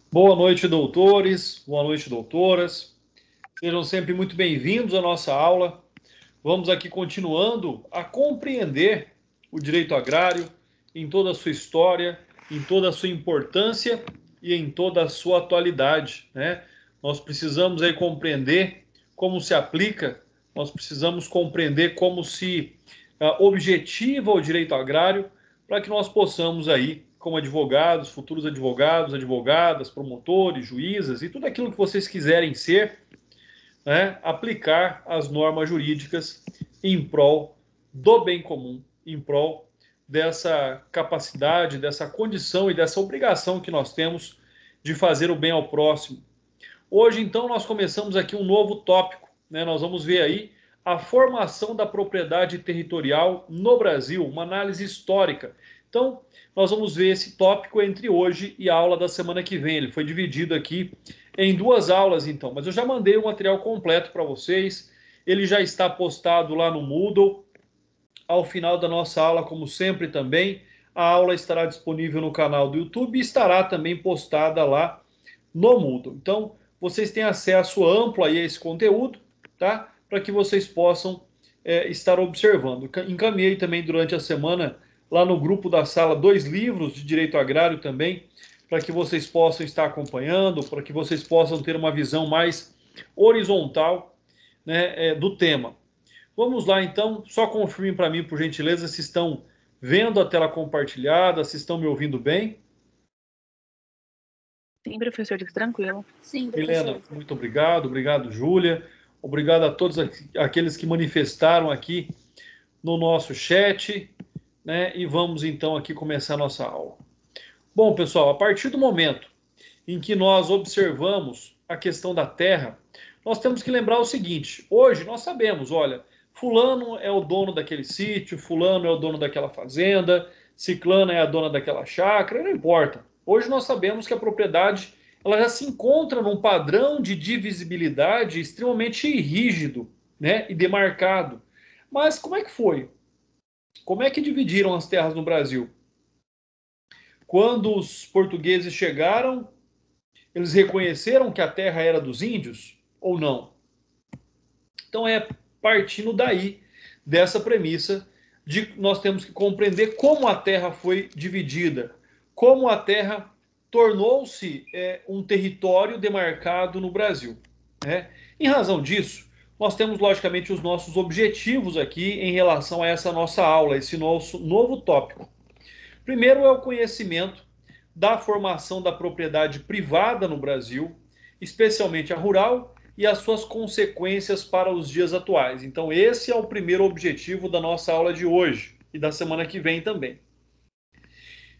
Boa noite, doutores. Boa noite, doutoras. Sejam sempre muito bem-vindos à nossa aula. Vamos aqui continuando a compreender o direito agrário em toda a sua história, em toda a sua importância e em toda a sua atualidade, né? Nós precisamos aí compreender como se aplica, nós precisamos compreender como se objetiva o direito agrário para que nós possamos aí, como advogados, futuros advogados, advogadas, promotores, juízas e tudo aquilo que vocês quiserem ser, né, aplicar as normas jurídicas em prol do bem comum, em prol dessa capacidade, dessa condição e dessa obrigação que nós temos de fazer o bem ao próximo. Hoje, então, nós começamos aqui um novo tópico, né? Nós vamos ver aí a formação da propriedade territorial no Brasil, uma análise histórica. Então, nós vamos ver esse tópico entre hoje e a aula da semana que vem. Ele foi dividido aqui em duas aulas, então, mas eu já mandei o material completo para vocês. Ele já está postado lá no Moodle. Ao final da nossa aula, como sempre também, a aula estará disponível no canal do YouTube e estará também postada lá no Moodle. Então, vocês têm acesso amplo aí a esse conteúdo, tá? Para que vocês possam estar observando. Encaminhei também durante a semana lá no grupo da sala 2 livros de direito agrário também, para que vocês possam estar acompanhando, para que vocês possam ter uma visão mais horizontal, né, do tema. Vamos lá então, só confirmem para mim, por gentileza, se estão vendo a tela compartilhada, se estão me ouvindo bem. Sim, professor, tranquilo. Sim, Milena, professor. muito obrigado. Obrigado, Júlia. Obrigado a todos aqueles que manifestaram aqui no nosso chat, né? E vamos então aqui começar a nossa aula. Bom, pessoal, a partir do momento em que nós observamos a questão da terra, nós temos que lembrar o seguinte: hoje nós sabemos, olha, fulano é o dono daquele sítio, fulano é o dono daquela fazenda, ciclana é a dona daquela chácara, não importa. Hoje nós sabemos que a propriedade ela já se encontra num padrão de divisibilidade extremamente rígido, né, e demarcado. Mas como é que foi? Como é que dividiram as terras no Brasil? Quando os portugueses chegaram, eles reconheceram que a terra era dos índios ou não? Então é partindo daí, dessa premissa, de nós temos que compreender como a terra foi dividida, como a terra tornou-se um território demarcado no Brasil, né? Em razão disso, nós temos logicamente os nossos objetivos aqui em relação a essa nossa aula, esse nosso novo tópico. Primeiro é o conhecimento da formação da propriedade privada no Brasil, especialmente a rural, e as suas consequências para os dias atuais. Então, esse é o primeiro objetivo da nossa aula de hoje e da semana que vem também.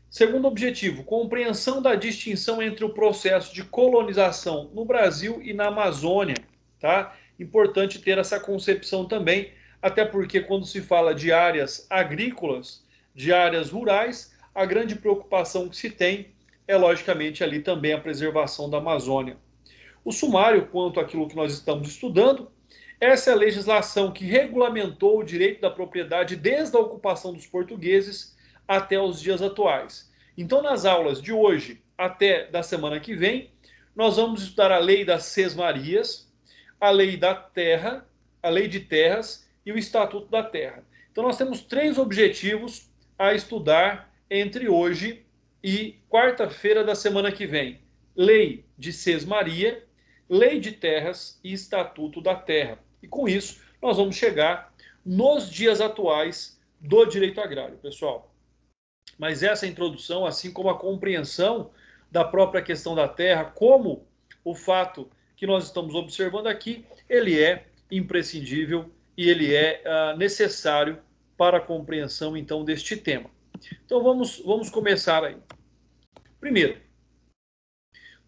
Segundo objetivo, compreensão da distinção entre o processo de colonização no Brasil e na Amazônia, tá? Importante ter essa concepção também, até porque quando se fala de áreas agrícolas, de áreas rurais, a grande preocupação que se tem é, logicamente, ali também a preservação da Amazônia. O sumário quanto àquilo que nós estamos estudando, essa é a legislação que regulamentou o direito da propriedade desde a ocupação dos portugueses até os dias atuais. Então, nas aulas de hoje até da semana que vem, nós vamos estudar a lei das sesmarias, a lei da terra, a lei de terras e o Estatuto da Terra. Então, nós temos 3 objetivos a estudar entre hoje e quarta-feira da semana que vem: lei de sesmaria, lei de terras e Estatuto da Terra. E com isso, nós vamos chegar nos dias atuais do direito agrário, pessoal. Mas essa introdução, assim como a compreensão da própria questão da terra, como o fato que nós estamos observando aqui, ele é imprescindível e ele é necessário para a compreensão, então, deste tema. Então, vamos começar aí. Primeiro,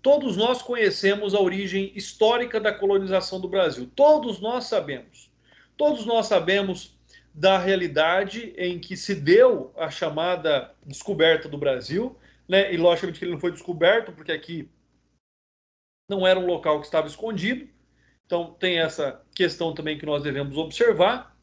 todos nós conhecemos a origem histórica da colonização do Brasil. Todos nós sabemos. Todos nós sabemos da realidade em que se deu a chamada descoberta do Brasil, né? E logicamente que ele não foi descoberto, porque aqui não era um local que estava escondido. Então tem essa questão também que nós devemos observar.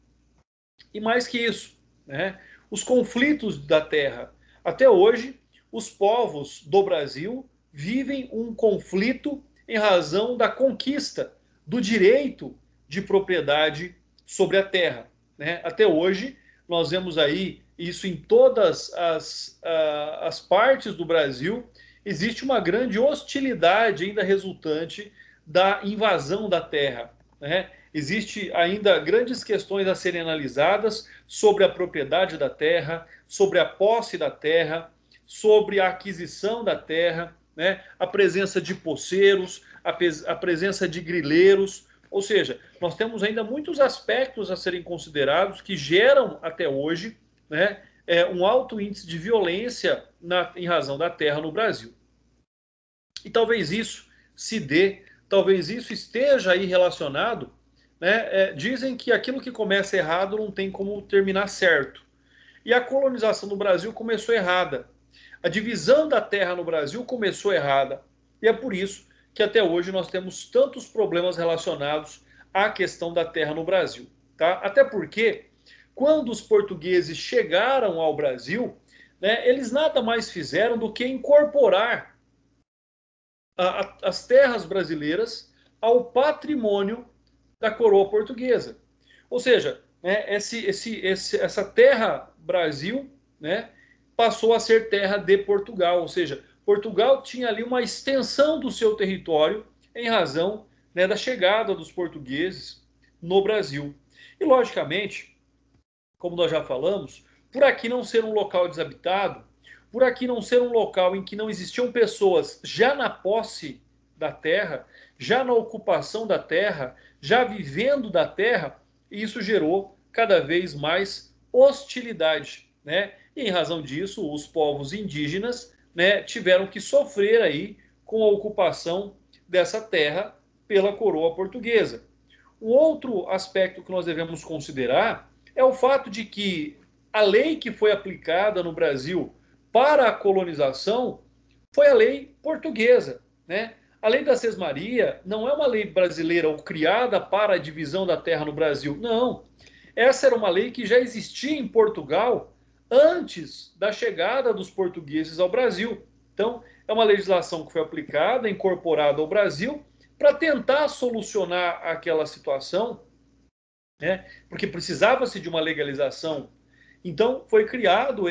E mais que isso, né? Os conflitos da terra. Até hoje, os povos do Brasil vivem um conflito em razão da conquista do direito de propriedade sobre a terra, né? Até hoje, nós vemos aí isso em todas as partes do Brasil, existe uma grande hostilidade ainda resultante da invasão da terra, né? Existe ainda grandes questões a serem analisadas sobre a propriedade da terra, sobre a posse da terra, sobre a aquisição da terra, né? A presença de poceiros, a presença de grileiros, ou seja, nós temos ainda muitos aspectos a serem considerados que geram até hoje, né, um alto índice de violência em razão da terra no Brasil. E talvez isso se dê, talvez isso esteja aí relacionado, né? Dizem que aquilo que começa errado não tem como terminar certo. E a colonização do Brasil começou errada. A divisão da terra no Brasil começou errada. E é por isso que até hoje nós temos tantos problemas relacionados à questão da terra no Brasil. Tá? Até porque, quando os portugueses chegaram ao Brasil, né, eles nada mais fizeram do que incorporar as terras brasileiras ao patrimônio da coroa portuguesa. Ou seja, né, essa terra Brasil, né, passou a ser terra de Portugal, ou seja, Portugal tinha ali uma extensão do seu território em razão, né, da chegada dos portugueses no Brasil. E, logicamente, como nós já falamos, por aqui não ser um local desabitado, por aqui não ser um local em que não existiam pessoas já na posse da terra, já na ocupação da terra, já vivendo da terra, isso gerou cada vez mais hostilidade, né? E em razão disso, os povos indígenas, né, tiveram que sofrer aí com a ocupação dessa terra pela coroa portuguesa. Um outro aspecto que nós devemos considerar é o fato de que a lei que foi aplicada no Brasil para a colonização foi a lei portuguesa, né? A lei da Sesmaria não é uma lei brasileira ou criada para a divisão da terra no Brasil, não. Essa era uma lei que já existia em Portugal antes da chegada dos portugueses ao Brasil. Então, é uma legislação que foi aplicada, incorporada ao Brasil, para tentar solucionar aquela situação, né? Porque precisava-se de uma legalização. Então, foi criado,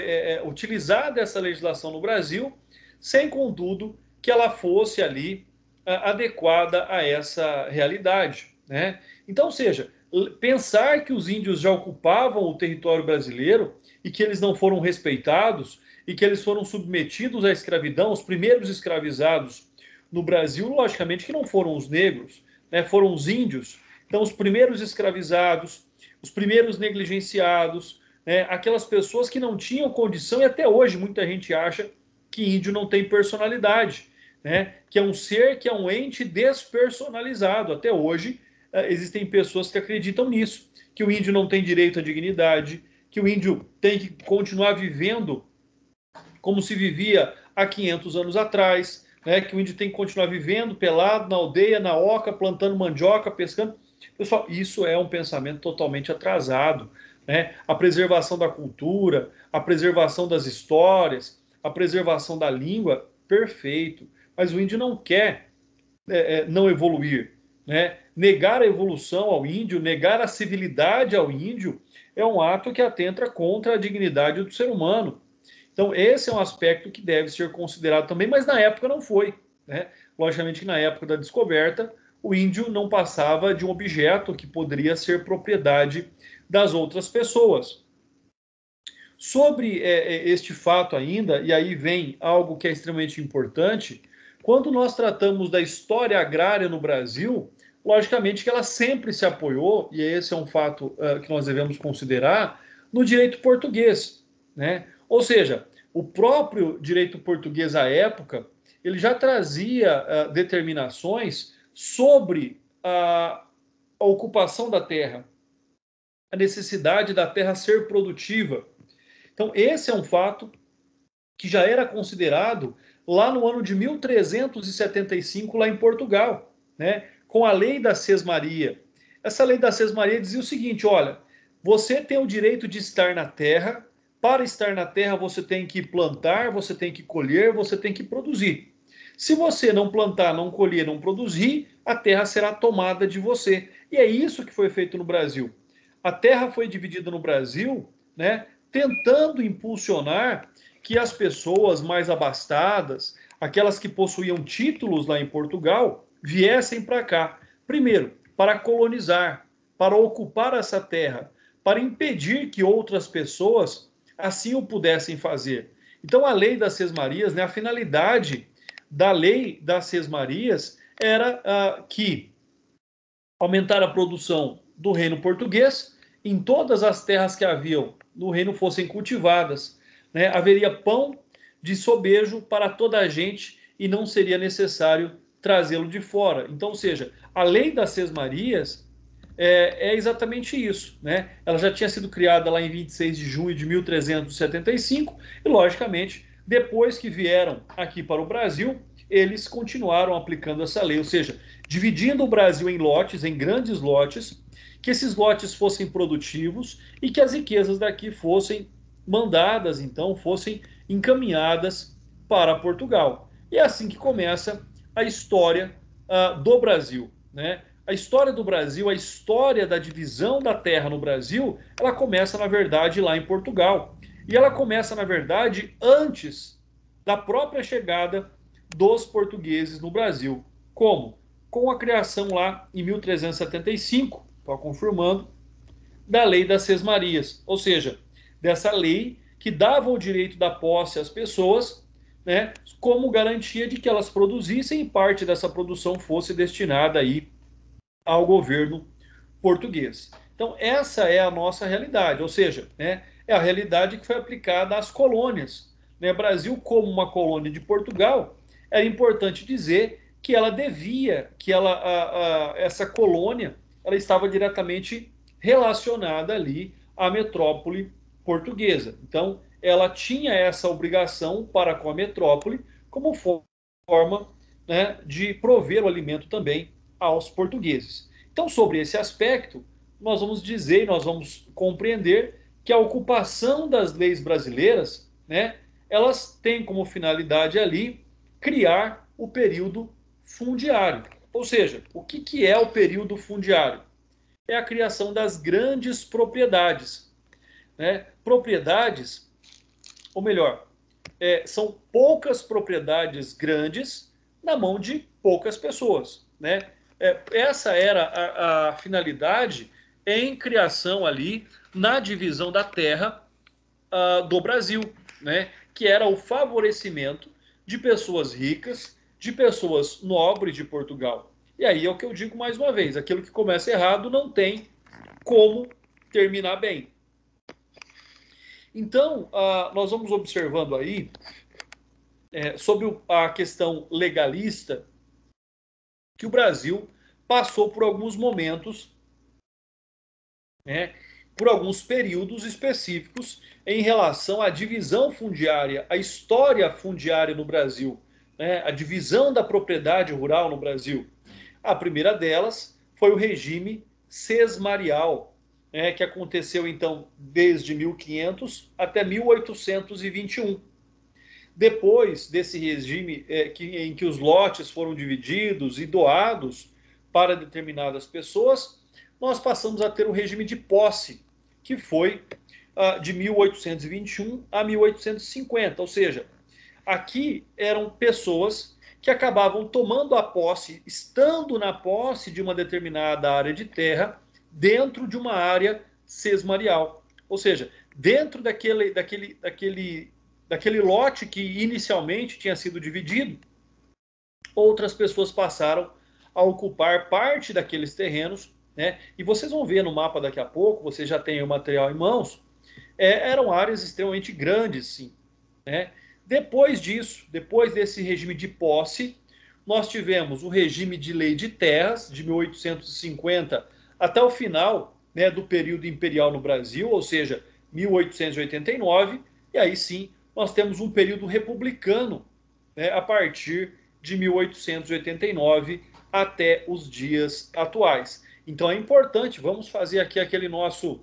utilizada essa legislação no Brasil, sem, contudo, que ela fosse ali adequada a essa realidade, né? Então, ou seja, pensar que os índios já ocupavam o território brasileiro e que eles não foram respeitados e que eles foram submetidos à escravidão, os primeiros escravizados no Brasil, logicamente que não foram os negros, né? Foram os índios. Então, os primeiros escravizados, os primeiros negligenciados, né? Aquelas pessoas que não tinham condição, e até hoje muita gente acha que índio não tem personalidade, né? Que é um ser, que é um ente despersonalizado. Até hoje existem pessoas que acreditam nisso, que o índio não tem direito à dignidade, que o índio tem que continuar vivendo como se vivia há 500 anos atrás, né? Que o índio tem que continuar vivendo pelado na aldeia, na oca, plantando mandioca, pescando. Pessoal, isso é um pensamento totalmente atrasado, né? A preservação da cultura, a preservação das histórias, a preservação da língua, perfeito. Mas o índio não quer não evoluir, né? Negar a evolução ao índio, negar a civilidade ao índio, é um ato que atenta contra a dignidade do ser humano. Então, esse é um aspecto que deve ser considerado também, mas na época não foi, né? Logicamente que na época da descoberta, o índio não passava de um objeto que poderia ser propriedade das outras pessoas. Sobre este fato ainda, e aí vem algo que é extremamente importante, quando nós tratamos da história agrária no Brasil, logicamente que ela sempre se apoiou, e esse é um fato que nós devemos considerar, no direito português, né? Ou seja, o próprio direito português à época, ele já trazia determinações sobre a ocupação da terra, a necessidade da terra ser produtiva. Então, esse é um fato que já era considerado lá no ano de 1375, lá em Portugal, né? Com a lei da Sesmaria. Essa lei da Sesmaria dizia o seguinte: olha, você tem o direito de estar na terra. Para estar na terra, você tem que plantar, você tem que colher, você tem que produzir. Se você não plantar, não colher, não produzir, a terra será tomada de você. E é isso que foi feito no Brasil. A terra foi dividida no Brasil, né, tentando impulsionar que as pessoas mais abastadas, aquelas que possuíam títulos lá em Portugal, viessem para cá. Primeiro, para colonizar, para ocupar essa terra, para impedir que outras pessoas assim o pudessem fazer. Então, a lei das Sesmarias, né, a finalidade da lei das Sesmarias era que aumentar a produção do reino português em todas as terras que haviam no reino fossem cultivadas, né? Haveria pão de sobejo para toda a gente e não seria necessário trazê-lo de fora. Então, ou seja, a lei das Sesmarias é exatamente isso, né? Ela já tinha sido criada lá em 26 de junho de 1375 e, logicamente, depois que vieram aqui para o Brasil, eles continuaram aplicando essa lei, ou seja, dividindo o Brasil em lotes, em grandes lotes, que esses lotes fossem produtivos e que as riquezas daqui fossem mandadas, então, fossem encaminhadas para Portugal. E é assim que começa a história do Brasil, né? A história do Brasil, a história da divisão da terra no Brasil, ela começa, na verdade, lá em Portugal. E ela começa, na verdade, antes da própria chegada dos portugueses no Brasil. Como? Com a criação lá em 1375, estou confirmando, da Lei das Sesmarias, ou seja, dessa lei que dava o direito da posse às pessoas, né, como garantia de que elas produzissem e parte dessa produção fosse destinada aí ao governo português. Então, essa é a nossa realidade, ou seja, né, é a realidade que foi aplicada às colônias. Né? Brasil, como uma colônia de Portugal, é importante dizer que ela devia, que essa colônia ela estava diretamente relacionada ali à metrópole portuguesa. Então, ela tinha essa obrigação para com a metrópole como forma, né, de prover o alimento também aos portugueses. Então, sobre esse aspecto, nós vamos dizer, nós vamos compreender que a ocupação das leis brasileiras, né, elas têm como finalidade ali criar o período fundiário. Ou seja, o que é o período fundiário? É a criação das grandes propriedades. Né? Propriedades, ou melhor, são poucas propriedades grandes na mão de poucas pessoas. Né? Essa era a finalidade em criação ali na divisão da terra do Brasil, né? Que era o favorecimento de pessoas ricas, de pessoas nobres de Portugal. E aí é o que eu digo mais uma vez, aquilo que começa errado não tem como terminar bem. Então, nós vamos observando aí sobre a questão legalista que o Brasil passou por alguns momentos, né, por alguns períodos específicos em relação à divisão fundiária, a história fundiária no Brasil, né, a divisão da propriedade rural no Brasil. A primeira delas foi o regime sesmarial, né, que aconteceu então desde 1500 até 1821. Depois desse regime em que os lotes foram divididos e doados para determinadas pessoas, nós passamos a ter o regime de posse, que foi de 1821 a 1850. Ou seja, aqui eram pessoas que acabavam tomando a posse, estando na posse de uma determinada área de terra, dentro de uma área sesmarial. Ou seja, dentro daquele lote que inicialmente tinha sido dividido, outras pessoas passaram a ocupar parte daqueles terrenos, né? E vocês vão ver no mapa daqui a pouco, vocês já têm o material em mãos, eram áreas extremamente grandes, sim, né? Depois disso, depois desse regime de posse, nós tivemos o regime de lei de terras, de 1850 até o final, né, do período imperial no Brasil, ou seja, 1889, e aí sim nós temos um período republicano, né, a partir de 1889 até os dias atuais. Então é importante, vamos fazer aqui aquele nosso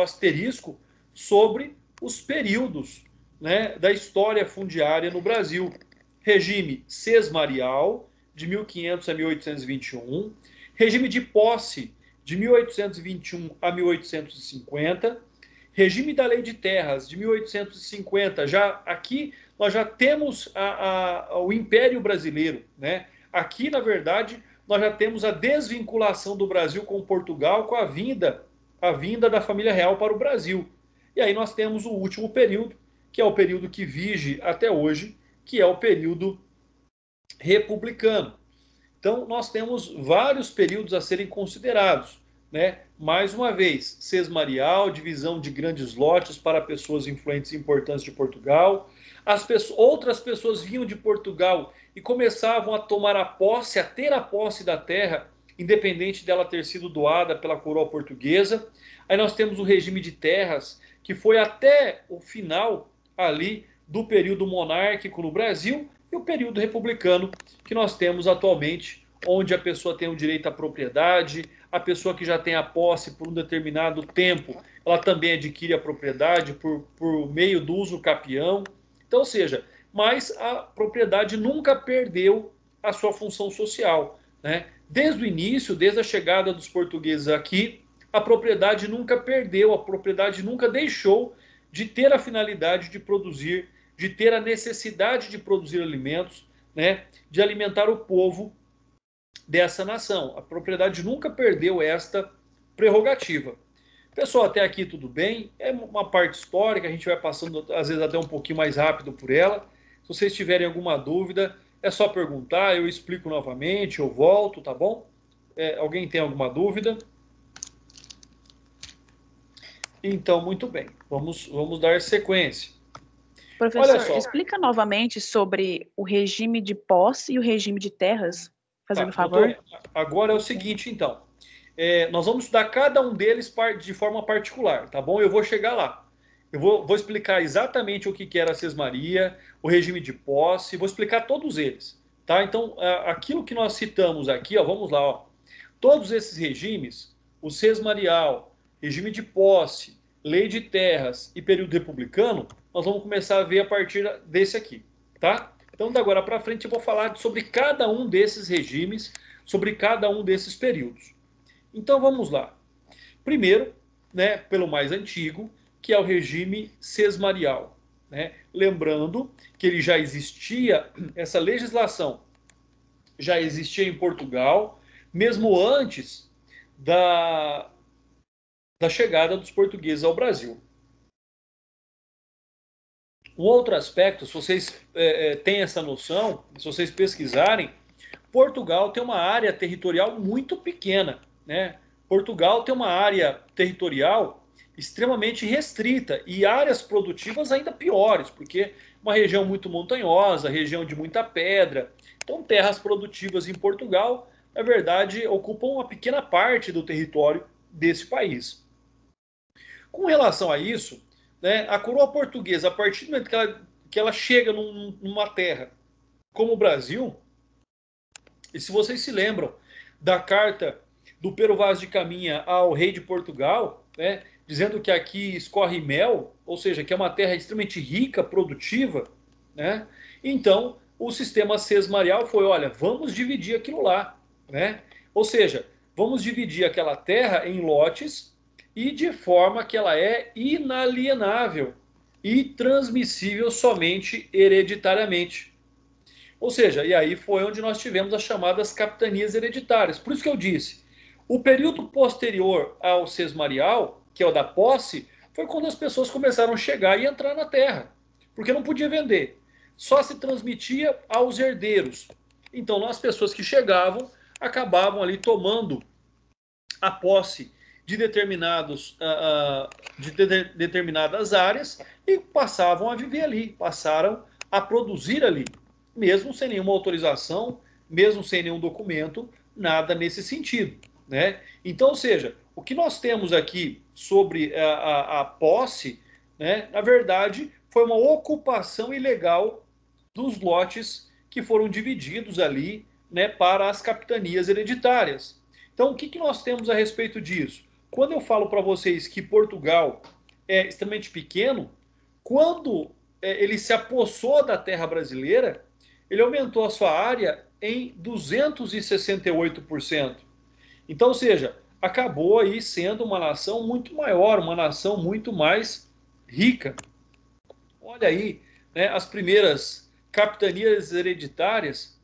asterisco sobre os períodos, né, da história fundiária no Brasil. regime sesmarial, de 1500 a 1821, regime de posse, de 1821 a 1850, regime da Lei de Terras, de 1850, já aqui nós já temos o Império Brasileiro, né? Aqui, na verdade, nós já temos a desvinculação do Brasil com Portugal com a vinda da família real para o Brasil. E aí nós temos o último período, que é o período que vige até hoje, que é o período republicano. Então, nós temos vários períodos a serem considerados, né? Mais uma vez, sesmarial, divisão de grandes lotes para pessoas influentes e importantes de Portugal. Outras pessoas vinham de Portugal e começavam a tomar a posse, a ter a posse da terra, independente dela ter sido doada pela coroa portuguesa. Aí nós temos o regime de terras, que foi até o final ali do período monárquico no Brasil, e o período republicano que nós temos atualmente, onde a pessoa tem o direito à propriedade, a pessoa que já tem a posse por um determinado tempo, ela também adquire a propriedade por meio do uso capião. Então, ou seja, mas a propriedade nunca perdeu a sua função social, né? Desde o início, desde a chegada dos portugueses aqui, a propriedade nunca perdeu, a propriedade nunca deixou de ter a finalidade de produzir, de ter a necessidade de produzir alimentos, né, de alimentar o povo dessa nação. A propriedade nunca perdeu esta prerrogativa. Pessoal, até aqui tudo bem? É uma parte histórica, a gente vai passando às vezes até um pouquinho mais rápido por ela. Se vocês tiverem alguma dúvida, é só perguntar, eu explico novamente, eu volto, tá bom? Alguém tem alguma dúvida? Então, muito bem, vamos dar sequência. Professor, explica novamente sobre o regime de posse e o regime de terras, fazendo favor. Doutor, agora é o seguinte, então. Nós vamos estudar cada um deles de forma particular, tá bom? Eu vou chegar lá. Eu vou explicar exatamente o que era a sesmaria, o regime de posse, vou explicar todos eles, tá? Então, aquilo que nós citamos aqui, ó, vamos lá, ó. Todos esses regimes, o sesmarial, regime de posse, lei de terras e período republicano, nós vamos começar a ver a partir desse aqui, tá? Então, da agora para frente, eu vou falar sobre cada um desses regimes, sobre cada um desses períodos. Então, vamos lá. Primeiro, né, pelo mais antigo, que é o regime sesmarial, né? Lembrando que ele já existia, essa legislação já existia em Portugal, mesmo antes da chegada dos portugueses ao Brasil. Um outro aspecto, se vocês têm essa noção, se vocês pesquisarem, Portugal tem uma área territorial muito pequena, né? Portugal tem uma área territorial extremamente restrita e áreas produtivas ainda piores, porque uma região muito montanhosa, região de muita pedra. Então, terras produtivas em Portugal, na verdade, ocupam uma pequena parte do território desse país. Com relação a isso, né, a coroa portuguesa, a partir do momento que ela chega numa terra como o Brasil, e se vocês se lembram da carta do Pero Vaz de Caminha ao rei de Portugal, né, dizendo que aqui escorre mel, ou seja, que é uma terra extremamente rica, produtiva, né, então o sistema sesmarial foi, olha, vamos dividir aquilo lá, né, ou seja, vamos dividir aquela terra em lotes e de forma que ela é inalienável e transmissível somente hereditariamente. Ou seja, e aí foi onde nós tivemos as chamadas capitanias hereditárias. Por isso que eu disse, o período posterior ao sesmarial, que é o da posse, foi quando as pessoas começaram a chegar e entrar na terra, porque não podia vender. Só se transmitia aos herdeiros. Então, as pessoas que chegavam acabavam ali tomando a posse de determinadas áreas e passavam a viver ali, passaram a produzir ali, mesmo sem nenhuma autorização, mesmo sem nenhum documento, nada nesse sentido, né? Então, ou seja, o que nós temos aqui sobre a posse, né, na verdade, foi uma ocupação ilegal dos lotes que foram divididos ali, né, para as capitanias hereditárias. Então, o que nós temos a respeito disso? Quando eu falo para vocês que Portugal é extremamente pequeno, quando ele se apossou da terra brasileira, ele aumentou a sua área em 268%. Então, ou seja, acabou aí sendo uma nação muito maior, uma nação muito mais rica. Olha aí, né, as primeiras capitanias hereditárias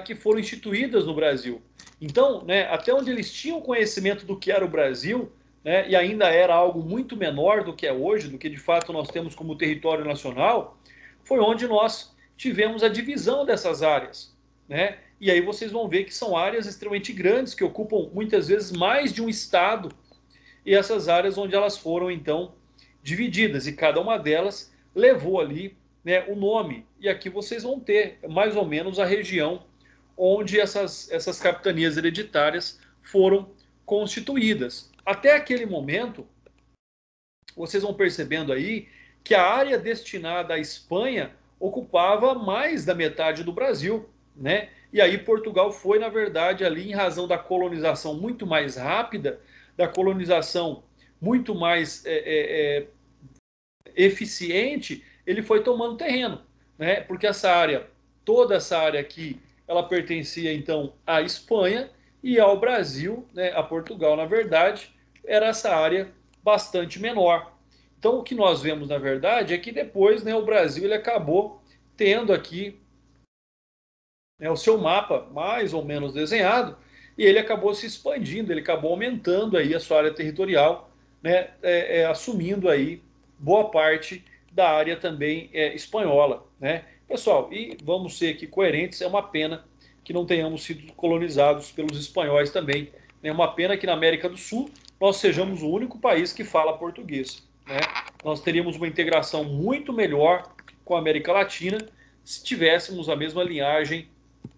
que foram instituídas no Brasil. Então, né, até onde eles tinham conhecimento do que era o Brasil, né, e ainda era algo muito menor do que é hoje, do que de fato nós temos como território nacional, foi onde nós tivemos a divisão dessas áreas, né? E aí vocês vão ver que são áreas extremamente grandes, que ocupam muitas vezes mais de um estado, e essas áreas onde elas foram então divididas, e cada uma delas levou ali, né, o nome. E aqui vocês vão ter mais ou menos a região onde essas capitanias hereditárias foram constituídas. Até aquele momento, vocês vão percebendo aí que a área destinada à Espanha ocupava mais da metade do Brasil, né? E aí Portugal foi, na verdade, ali em razão da colonização muito mais rápida, da colonização muito mais eficiente, ele foi tomando terreno, né? Porque essa área, toda essa área aqui, ela pertencia então à Espanha e ao Brasil, né? A Portugal, na verdade, era essa área bastante menor. Então, o que nós vemos, na verdade, é que depois, né, o Brasil ele acabou tendo aqui, né, o seu mapa mais ou menos desenhado, e ele acabou se expandindo, ele acabou aumentando aí a sua área territorial, né, assumindo aí boa parte da área também espanhola, né? Pessoal, e vamos ser aqui coerentes, é uma pena que não tenhamos sido colonizados pelos espanhóis também. É uma pena que na América do Sul nós sejamos o único país que fala português, né? Nós teríamos uma integração muito melhor com a América Latina se tivéssemos a mesma linhagem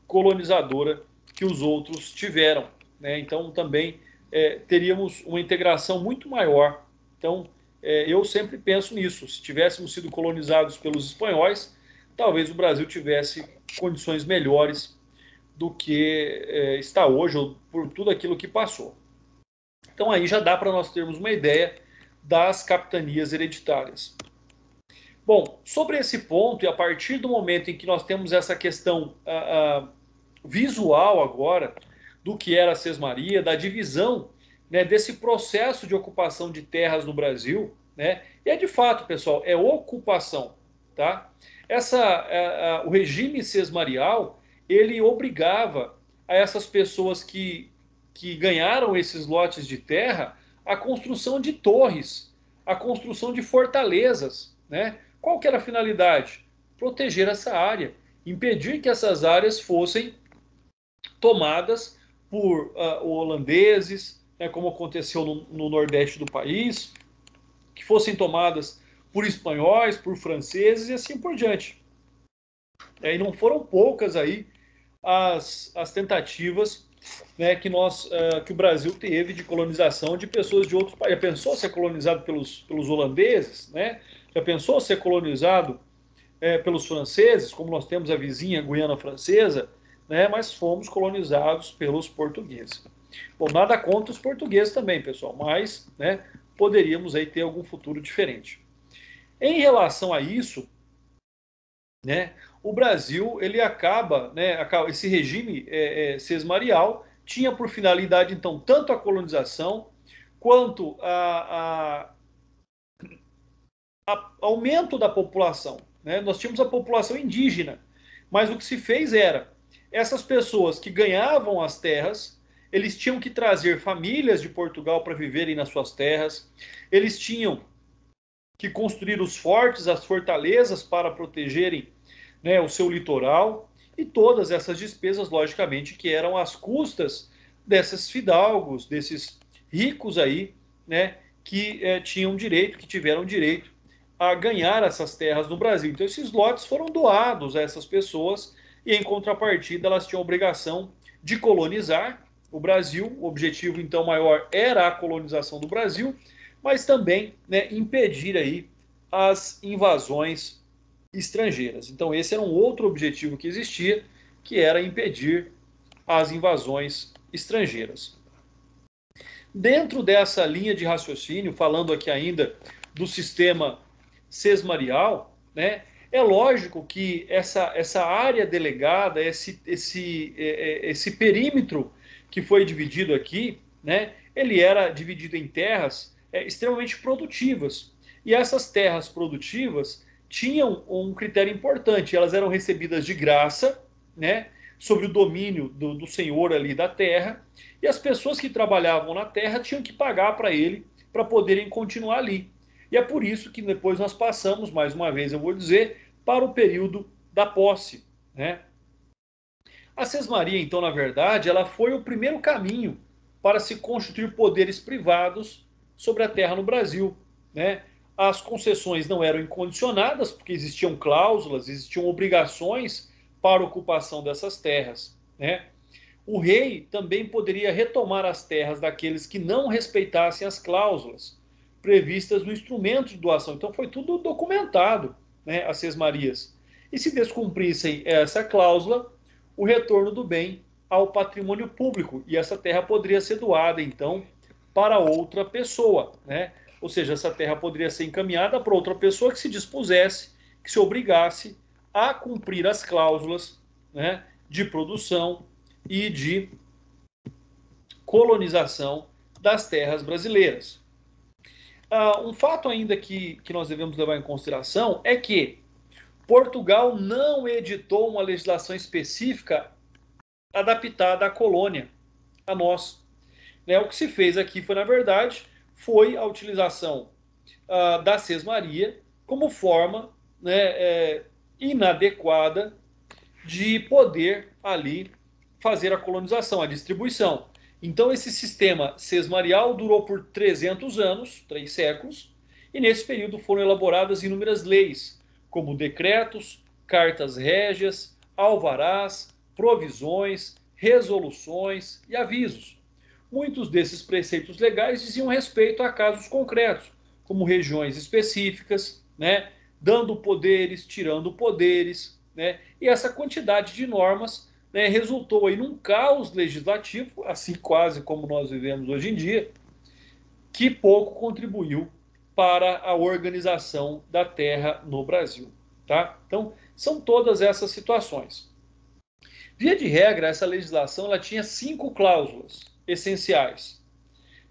colonizadora que os outros tiveram, né? Então também teríamos uma integração muito maior. Então eu sempre penso nisso. Se tivéssemos sido colonizados pelos espanhóis, talvez o Brasil tivesse condições melhores do que está hoje, ou por tudo aquilo que passou. Então aí já dá para nós termos uma ideia das capitanias hereditárias. Bom, sobre esse ponto, e a partir do momento em que nós temos essa questão visual agora, do que era a Sesmaria, da divisão, né, desse processo de ocupação de terras no Brasil, né, e de fato, pessoal, é ocupação, tá? O regime sesmarial, ele obrigava a essas pessoas que ganharam esses lotes de terra a construção de torres, a construção de fortalezas, né? Qual que era a finalidade? Proteger essa área, impedir que essas áreas fossem tomadas por holandeses, né, como aconteceu no Nordeste do país, que fossem tomadas por espanhóis, por franceses e assim por diante. E não foram poucas aí as tentativas, né, que o Brasil teve de colonização de pessoas de outros países. Já pensou ser colonizado pelos holandeses, né? Já pensou ser colonizado pelos franceses, como nós temos a vizinha Guiana Francesa, né? Mas fomos colonizados pelos portugueses. Bom, nada contra os portugueses também, pessoal, mas, né, poderíamos aí ter algum futuro diferente. Em relação a isso, né, o Brasil ele acaba, né, esse regime sesmarial tinha por finalidade então tanto a colonização quanto aumento da população, né? Nós tínhamos a população indígena, mas o que se fez era essas pessoas que ganhavam as terras, eles tinham que trazer famílias de Portugal para viverem nas suas terras, eles tinham que construir os fortes, as fortalezas para protegerem, né, o seu litoral, e todas essas despesas, logicamente, que eram às custas desses fidalgos, desses ricos aí, né, que tinham direito, que tiveram direito a ganhar essas terras no Brasil. Então esses lotes foram doados a essas pessoas e em contrapartida elas tinham a obrigação de colonizar o Brasil. O objetivo então maior era a colonização do Brasil, mas também, né, impedir aí as invasões estrangeiras. Então esse era um outro objetivo que existia, que era impedir as invasões estrangeiras. Dentro dessa linha de raciocínio, falando aqui ainda do sistema sesmarial, né, É lógico que essa área delegada, esse perímetro que foi dividido aqui, né, ele era dividido em terras extremamente produtivas. E essas terras produtivas tinham um critério importante, elas eram recebidas de graça, né, sobre o domínio do senhor ali da terra, e as pessoas que trabalhavam na terra tinham que pagar para ele para poderem continuar ali. E é por isso que depois nós passamos, mais uma vez eu vou dizer, para o período da posse, né? A sesmaria, então, na verdade, ela foi o primeiro caminho para se constituir poderes privados sobre a terra no Brasil, né? As concessões não eram incondicionadas, porque existiam cláusulas, existiam obrigações para a ocupação dessas terras, né? O rei também poderia retomar as terras daqueles que não respeitassem as cláusulas previstas no instrumento de doação. Então foi tudo documentado, né, as sesmarias. E se descumprissem essa cláusula, o retorno do bem ao patrimônio público. E essa terra poderia ser doada, então, para outra pessoa, né? Ou seja, essa terra poderia ser encaminhada para outra pessoa que se dispusesse, que se obrigasse a cumprir as cláusulas, né, de produção e de colonização das terras brasileiras. Um fato ainda que nós devemos levar em consideração é que Portugal não editou uma legislação específica adaptada à colônia, a nós. Né? O que se fez aqui foi, na verdade, foi a utilização da sesmaria como forma, né, inadequada de poder ali fazer a colonização, a distribuição. Então esse sistema sesmarial durou por 300 anos, 3 séculos, e nesse período foram elaboradas inúmeras leis, como decretos, cartas régias, alvarás, provisões, resoluções e avisos. Muitos desses preceitos legais diziam respeito a casos concretos, como regiões específicas, né, dando poderes, tirando poderes, né, e essa quantidade de normas, né, resultou aí num caos legislativo, assim quase como nós vivemos hoje em dia, que pouco contribuiu para a organização da terra no Brasil. Tá? Então, são todas essas situações. Via de regra, essa legislação ela tinha 5 cláusulas essenciais.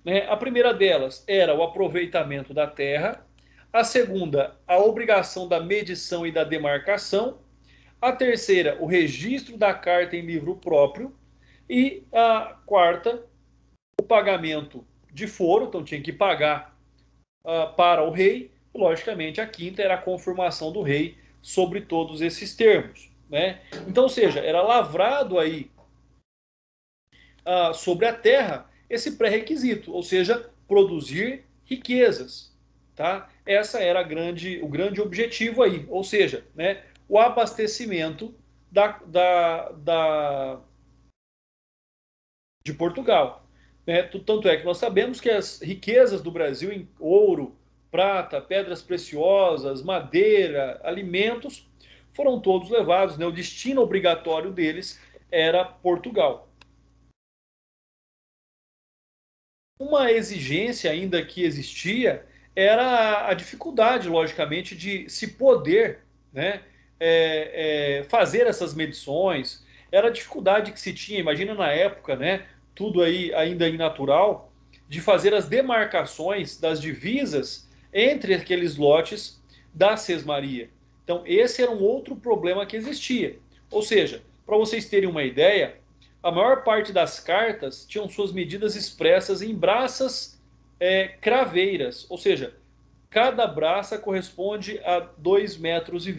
Né? A primeira delas era o aproveitamento da terra, a segunda, a obrigação da medição e da demarcação, a terceira, o registro da carta em livro próprio, e a quarta, o pagamento de foro, então tinha que pagar para o rei, e logicamente a quinta era a confirmação do rei sobre todos esses termos. Né? Então, ou seja, era lavrado aí sobre a terra esse pré-requisito, ou seja, produzir riquezas. Tá? Essa era o grande objetivo aí, ou seja, né, o abastecimento de Portugal. Né? Tanto é que nós sabemos que as riquezas do Brasil em ouro, prata, pedras preciosas, madeira, alimentos, foram todos levados. Né? O destino obrigatório deles era Portugal. Uma exigência ainda que existia era a dificuldade, logicamente, de se poder, né, fazer essas medições. Era a dificuldade que se tinha, imagina na época, né, tudo aí ainda natural, de fazer as demarcações das divisas entre aqueles lotes da sesmaria. Então, esse era um outro problema que existia. Ou seja, para vocês terem uma ideia, a maior parte das cartas tinham suas medidas expressas em braças craveiras, ou seja, cada braça corresponde a 2,20 metros e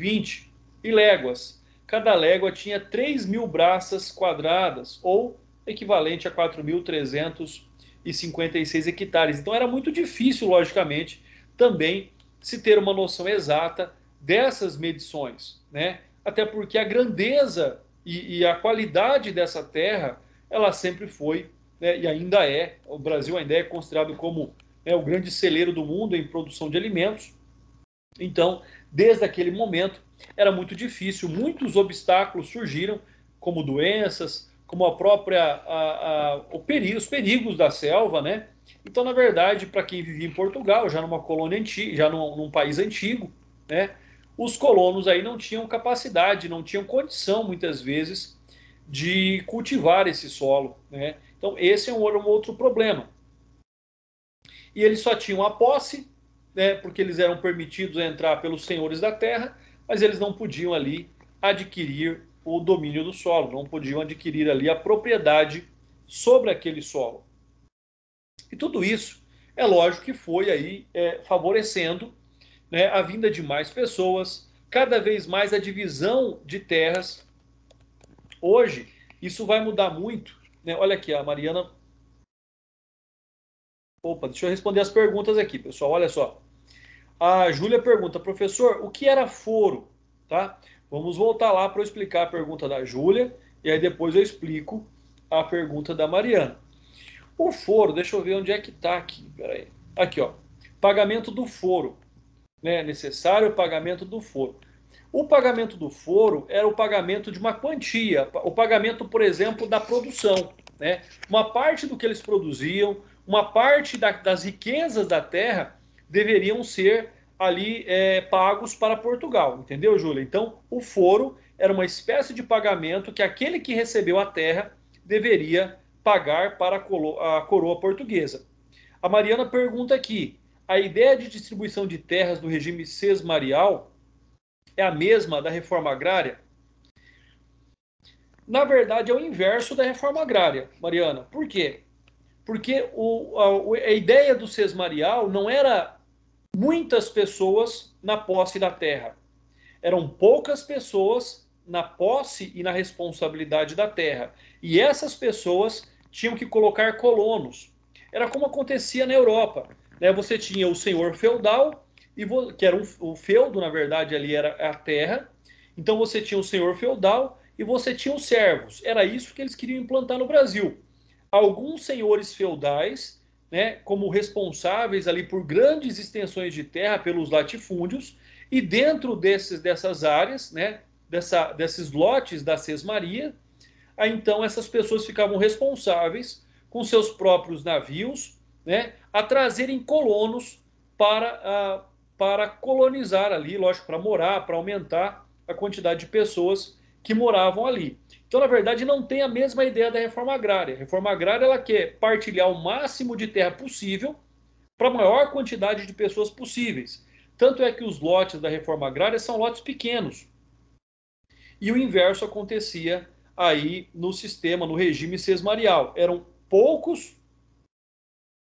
léguas. Cada légua tinha 3.000 braças quadradas, ou equivalente a 4.356 hectares. Então era muito difícil, logicamente, também se ter uma noção exata dessas medições, né? Até porque a grandeza e a qualidade dessa terra, ela sempre foi, né, e ainda é, o Brasil ainda é considerado como, né, o grande celeiro do mundo em produção de alimentos. Então, desde aquele momento, era muito difícil, muitos obstáculos surgiram, como doenças, como a própria, os perigos da selva, né? Então, na verdade, para quem vivia em Portugal, já numa colônia antiga, já num país antigo, né? os colonos aí não tinham capacidade, não tinham condição, muitas vezes, de cultivar esse solo, né? Então, esse é um outro problema. E eles só tinham a posse, né, porque eles eram permitidos a entrar pelos senhores da terra, mas eles não podiam ali adquirir o domínio do solo, não podiam adquirir ali a propriedade sobre aquele solo. E tudo isso, é lógico que foi aí favorecendo, né, a vinda de mais pessoas, cada vez mais a divisão de terras. Hoje, isso vai mudar muito, né? Olha aqui, a Mariana... Opa, deixa eu responder as perguntas aqui, pessoal, olha só. A Júlia pergunta, professor, o que era foro? Tá? Vamos voltar lá para eu explicar a pergunta da Júlia, e aí depois eu explico a pergunta da Mariana. O foro, deixa eu ver onde é que está aqui, peraí. Aqui, ó, pagamento do foro, né? Necessário pagamento do foro. O pagamento do foro era o pagamento de uma quantia, o pagamento, por exemplo, da produção, né? Uma parte do que eles produziam, uma parte das riquezas da terra deveriam ser ali pagos para Portugal, entendeu, Júlia? Então, o foro era uma espécie de pagamento que aquele que recebeu a terra deveria pagar para a coroa portuguesa. A Mariana pergunta aqui, a ideia de distribuição de terras do regime sesmarial é a mesma da reforma agrária? Na verdade, é o inverso da reforma agrária, Mariana. Por quê? Porque a ideia do sesmarial não era muitas pessoas na posse da terra. Eram poucas pessoas na posse e na responsabilidade da terra. E essas pessoas tinham que colocar colonos. Era como acontecia na Europa. Né? Você tinha o senhor feudal, que era o feudo, na verdade, ali era a terra. Então você tinha o senhor feudal e você tinha os servos. Era isso que eles queriam implantar no Brasil. Alguns senhores feudais, né, como responsáveis ali por grandes extensões de terra, pelos latifúndios, e dentro dessas áreas, né, desses lotes da sesmaria, aí então essas pessoas ficavam responsáveis com seus próprios navios, né, a trazerem colonos para colonizar ali, lógico, para morar, para aumentar a quantidade de pessoas que moravam ali. Então, na verdade, não tem a mesma ideia da reforma agrária. A reforma agrária ela quer partilhar o máximo de terra possível para a maior quantidade de pessoas possíveis. Tanto é que os lotes da reforma agrária são lotes pequenos. E o inverso acontecia aí no sistema, no regime sesmarial. Eram poucos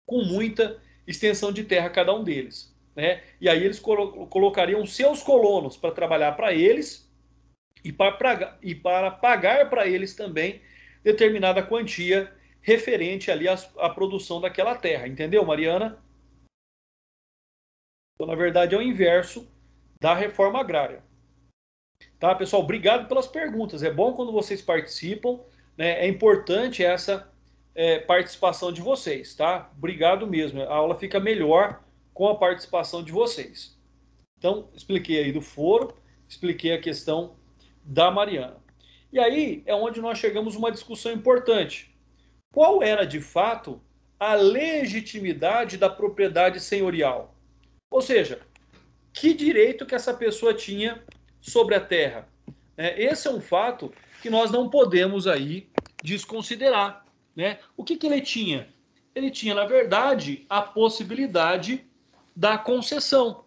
com muita extensão de terra cada um deles. Né? E aí eles colocariam seus colonos para trabalhar para eles e para pagar para eles também determinada quantia referente ali à produção daquela terra. Entendeu, Mariana? Então, na verdade, é o inverso da reforma agrária. Tá, pessoal? Obrigado pelas perguntas. É bom quando vocês participam, né? É importante essa participação de vocês, tá? Obrigado mesmo. A aula fica melhor com a participação de vocês. Então, expliquei aí do foro, expliquei a questão da Mariana. E aí é onde nós chegamos a uma discussão importante. Qual era, de fato, a legitimidade da propriedade senhorial? Ou seja, que direito que essa pessoa tinha sobre a terra? Esse é um fato que nós não podemos aí desconsiderar. Né? O que ele tinha? Ele tinha, na verdade, a possibilidade da concessão.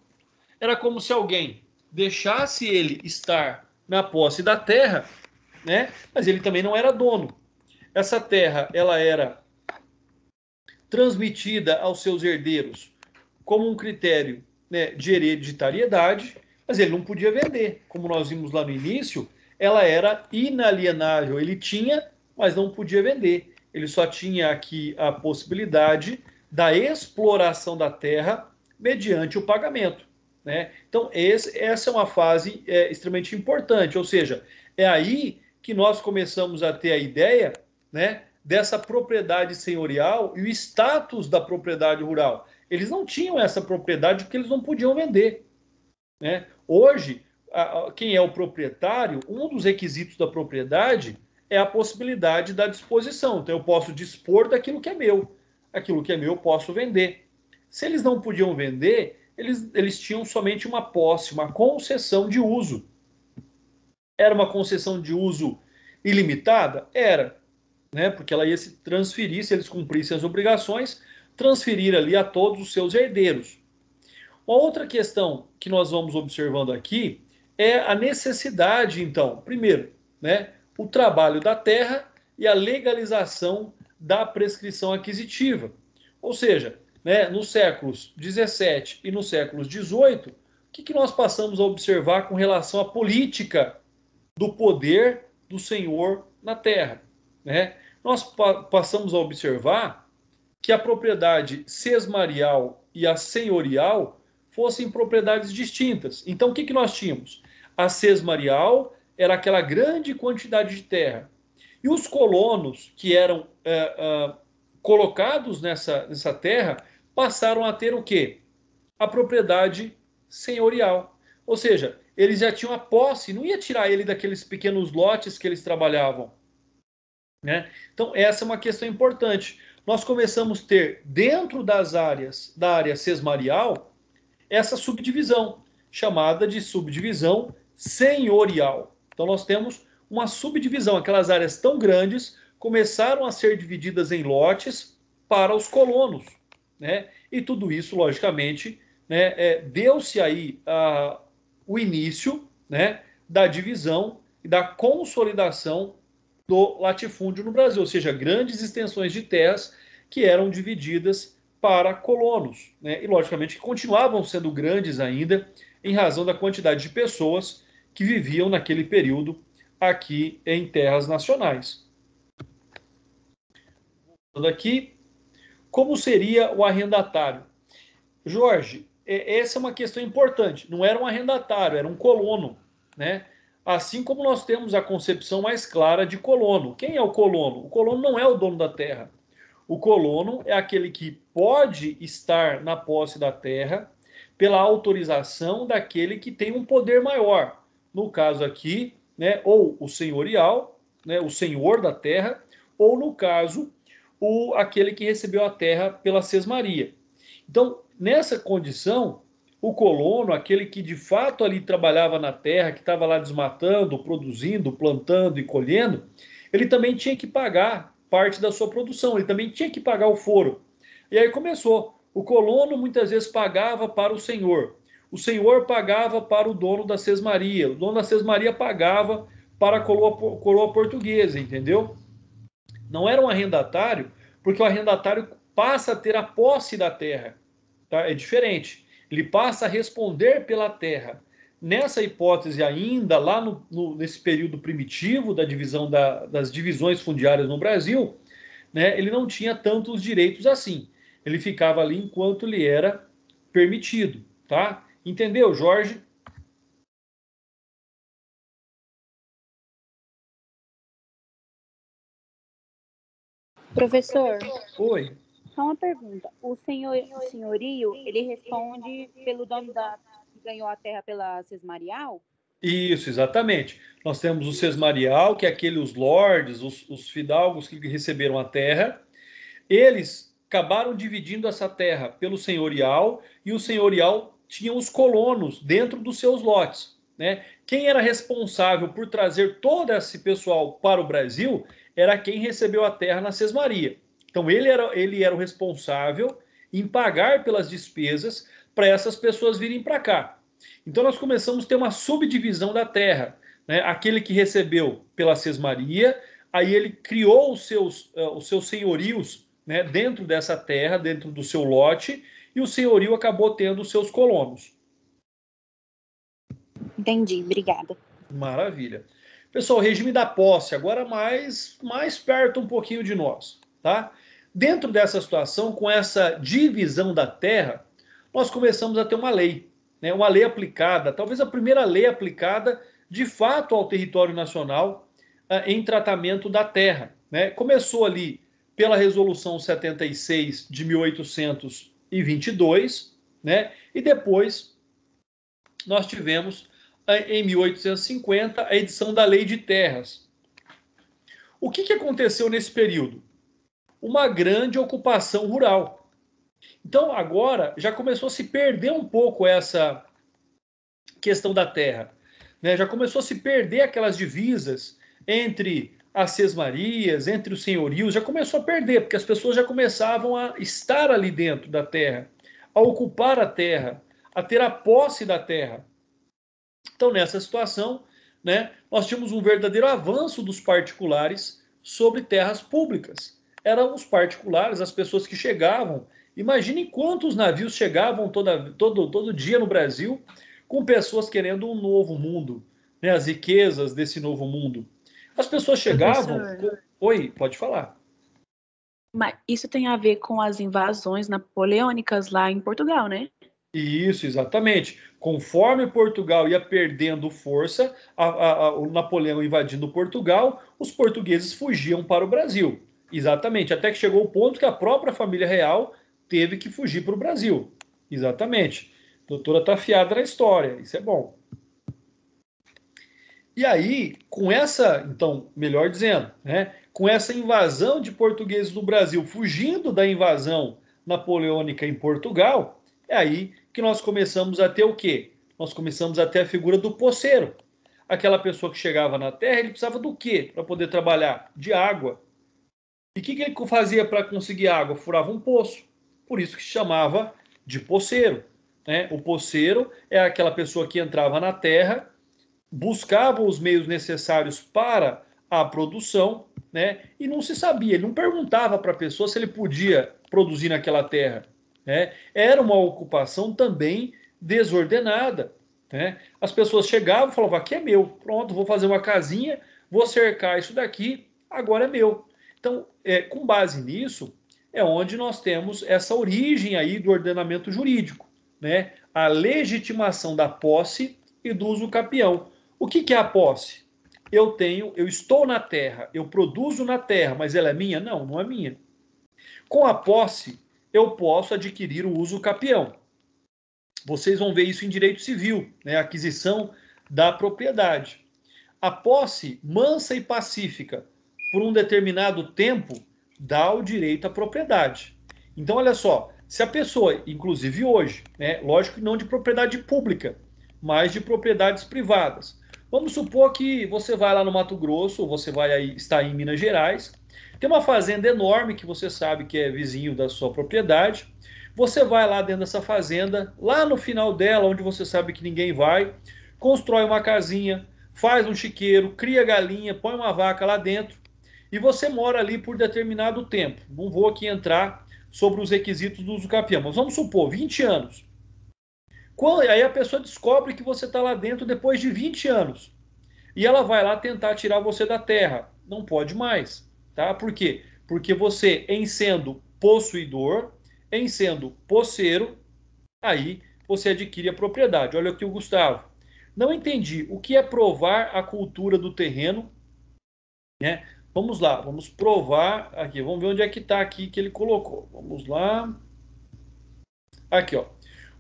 Era como se alguém deixasse ele estar na posse da terra, né? Mas ele também não era dono. Essa terra ela era transmitida aos seus herdeiros como um critério, né, de hereditariedade, mas ele não podia vender. Como nós vimos lá no início, ela era inalienável. Ele tinha, mas não podia vender. Ele só tinha aqui a possibilidade da exploração da terra mediante o pagamento. Né? Então, essa é uma fase extremamente importante, ou seja, é aí que nós começamos a ter a ideia, né, dessa propriedade senhorial e o status da propriedade rural. Eles não tinham essa propriedade porque eles não podiam vender. Né? Hoje, quem é o proprietário, um dos requisitos da propriedade é a possibilidade da disposição. Então, eu posso dispor daquilo que é meu. Aquilo que é meu, eu posso vender. Se eles não podiam vender, eles tinham somente uma posse, uma concessão de uso. Era uma concessão de uso ilimitada? Era, né? Porque ela ia se transferir, se eles cumprissem as obrigações, transferir ali a todos os seus herdeiros. Uma outra questão que nós vamos observando aqui é a necessidade, então, primeiro, né, o trabalho da terra e a legalização da prescrição aquisitiva. Ou seja, né, nos séculos 17 e nos séculos 18, o que nós passamos a observar com relação à política do poder do senhor na terra, né? Nós passamos a observar que a propriedade sesmarial e a senhorial fossem propriedades distintas. Então, o que nós tínhamos? A sesmarial era aquela grande quantidade de terra. E os colonos que eram colocados nessa terra passaram a ter o quê? A propriedade senhorial. Ou seja, eles já tinham a posse, não ia tirar ele daqueles pequenos lotes que eles trabalhavam, né? Então, essa é uma questão importante. Nós começamos a ter, dentro das áreas, da área sesmarial, essa subdivisão, chamada de subdivisão senhorial. Então, nós temos uma subdivisão, aquelas áreas tão grandes começaram a ser divididas em lotes para os colonos, né? E tudo isso, logicamente, né, deu-se aí o início, né, da divisão e da consolidação do latifúndio no Brasil, ou seja, grandes extensões de terras que eram divididas para colonos, né? E logicamente continuavam sendo grandes ainda em razão da quantidade de pessoas que viviam naquele período aqui em terras nacionais. Aqui, como seria o arrendatário? Jorge, essa é uma questão importante. Não era um arrendatário, era um colono, né? Assim como nós temos a concepção mais clara de colono. Quem é o colono? O colono não é o dono da terra. O colono é aquele que pode estar na posse da terra pela autorização daquele que tem um poder maior. No caso aqui, né, ou o senhorial, né, o senhor da terra, ou no caso, aquele que recebeu a terra pela sesmaria. Então, nessa condição, o colono, aquele que de fato ali trabalhava na terra, que estava lá desmatando, produzindo, plantando e colhendo, ele também tinha que pagar parte da sua produção, ele também tinha que pagar o foro. E aí começou. O colono muitas vezes pagava para o senhor pagava para o dono da sesmaria, o dono da sesmaria pagava para a coroa portuguesa, entendeu? Não era um arrendatário, porque o arrendatário passa a ter a posse da terra, tá? É diferente. Ele passa a responder pela terra. Nessa hipótese ainda, lá nesse período primitivo da divisão das divisões fundiárias no Brasil, né, ele não tinha tantos direitos assim. Ele ficava ali enquanto lhe era permitido, tá? Entendeu, Jorge? Professor. Oi. Só uma pergunta. O senhorio, ele responde pelo dono que ganhou a terra pela sesmarial? Isso, exatamente. Nós temos o sesmarial, que é os lords, os fidalgos que receberam a terra. Eles acabaram dividindo essa terra pelo senhorial, e o senhorial tinha os colonos dentro dos seus lotes, né? Quem era responsável por trazer todo esse pessoal para o Brasil era quem recebeu a terra na sesmaria. Então ele era o responsável em pagar pelas despesas para essas pessoas virem para cá. Então nós começamos a ter uma subdivisão da terra, né? Aquele que recebeu pela sesmaria, aí ele criou os seus senhorios, né, dentro dessa terra, dentro do seu lote, e o senhorio acabou tendo os seus colonos. Entendi, obrigada. Maravilha. Pessoal, o regime da posse, agora mais perto um pouquinho de nós, tá? Dentro dessa situação, com essa divisão da terra, nós começamos a ter uma lei, né? Uma lei aplicada, talvez a primeira lei aplicada de fato ao território nacional em tratamento da terra, né? Começou ali pela Resolução 76 de 1822, né? E depois nós tivemos, em 1850, a edição da Lei de Terras. O que aconteceu nesse período? Uma grande ocupação rural. Então, agora, já começou a se perder um pouco essa questão da terra, né? Já começou a se perder aquelas divisas entre as sesmarias, entre os senhorios, já começou a perder, porque as pessoas já começavam a estar ali dentro da terra, a ocupar a terra, a ter a posse da terra. Então, nessa situação, né, nós tínhamos um verdadeiro avanço dos particulares sobre terras públicas. Eram os particulares, as pessoas que chegavam. Imaginem quantos navios chegavam todo dia no Brasil com pessoas querendo um novo mundo, né, as riquezas desse novo mundo. As pessoas chegavam... Oi, pode falar. Mas isso tem a ver com as invasões napoleônicas lá em Portugal, né? Isso, exatamente. Conforme Portugal ia perdendo força, o Napoleão invadindo Portugal, os portugueses fugiam para o Brasil. Exatamente, até que chegou o ponto que a própria família real teve que fugir para o Brasil. Exatamente. A doutora está afiada na história, isso é bom. E aí, com essa, então, melhor dizendo, né, com essa invasão de portugueses do Brasil, fugindo da invasão napoleônica em Portugal, é aí que nós começamos a ter o quê? Nós começamos a ter a figura do poceiro. Aquela pessoa que chegava na terra, ele precisava do quê para poder trabalhar? De água. E o que ele fazia para conseguir água? Furava um poço. Por isso que se chamava de poceiro, né? O poceiro é aquela pessoa que entrava na terra, buscava os meios necessários para a produção, né? E não se sabia, ele não perguntava para a pessoa se ele podia produzir naquela terra, né? Era uma ocupação também desordenada, né? As pessoas chegavam e falavam: aqui é meu, pronto, vou fazer uma casinha, vou cercar isso daqui, agora é meu. Então, com base nisso, é onde nós temos essa origem aí do ordenamento jurídico, né? A legitimação da posse e do uso capião. O que é a posse? Eu estou na terra, eu produzo na terra, mas ela é minha? Não, não é minha. Com a posse, eu posso adquirir o uso capião. Vocês vão ver isso em direito civil, né? A aquisição da propriedade. A posse mansa e pacífica, por um determinado tempo, dá o direito à propriedade. Então, olha só, se a pessoa, inclusive hoje, né, lógico que não de propriedade pública, mas de propriedades privadas. Vamos supor que você vai lá no Mato Grosso, ou você vai aí, está em Minas Gerais, tem uma fazenda enorme que você sabe que é vizinho da sua propriedade. Você vai lá dentro dessa fazenda, lá no final dela, onde você sabe que ninguém vai, constrói uma casinha, faz um chiqueiro, cria galinha, põe uma vaca lá dentro e você mora ali por determinado tempo. Não vou aqui entrar sobre os requisitos do uso capião, mas vamos supor, 20 anos. Aí a pessoa descobre que você está lá dentro depois de 20 anos. E ela vai lá tentar tirar você da terra. Não pode mais. Tá? Por quê? Porque você, em sendo possuidor, em sendo poceiro, aí você adquire a propriedade. Olha aqui o Gustavo. Não entendi. O que é provar a cultura do terreno? Né? Vamos lá, vamos provar aqui. Vamos ver onde é que está aqui que ele colocou. Vamos lá. Aqui, ó.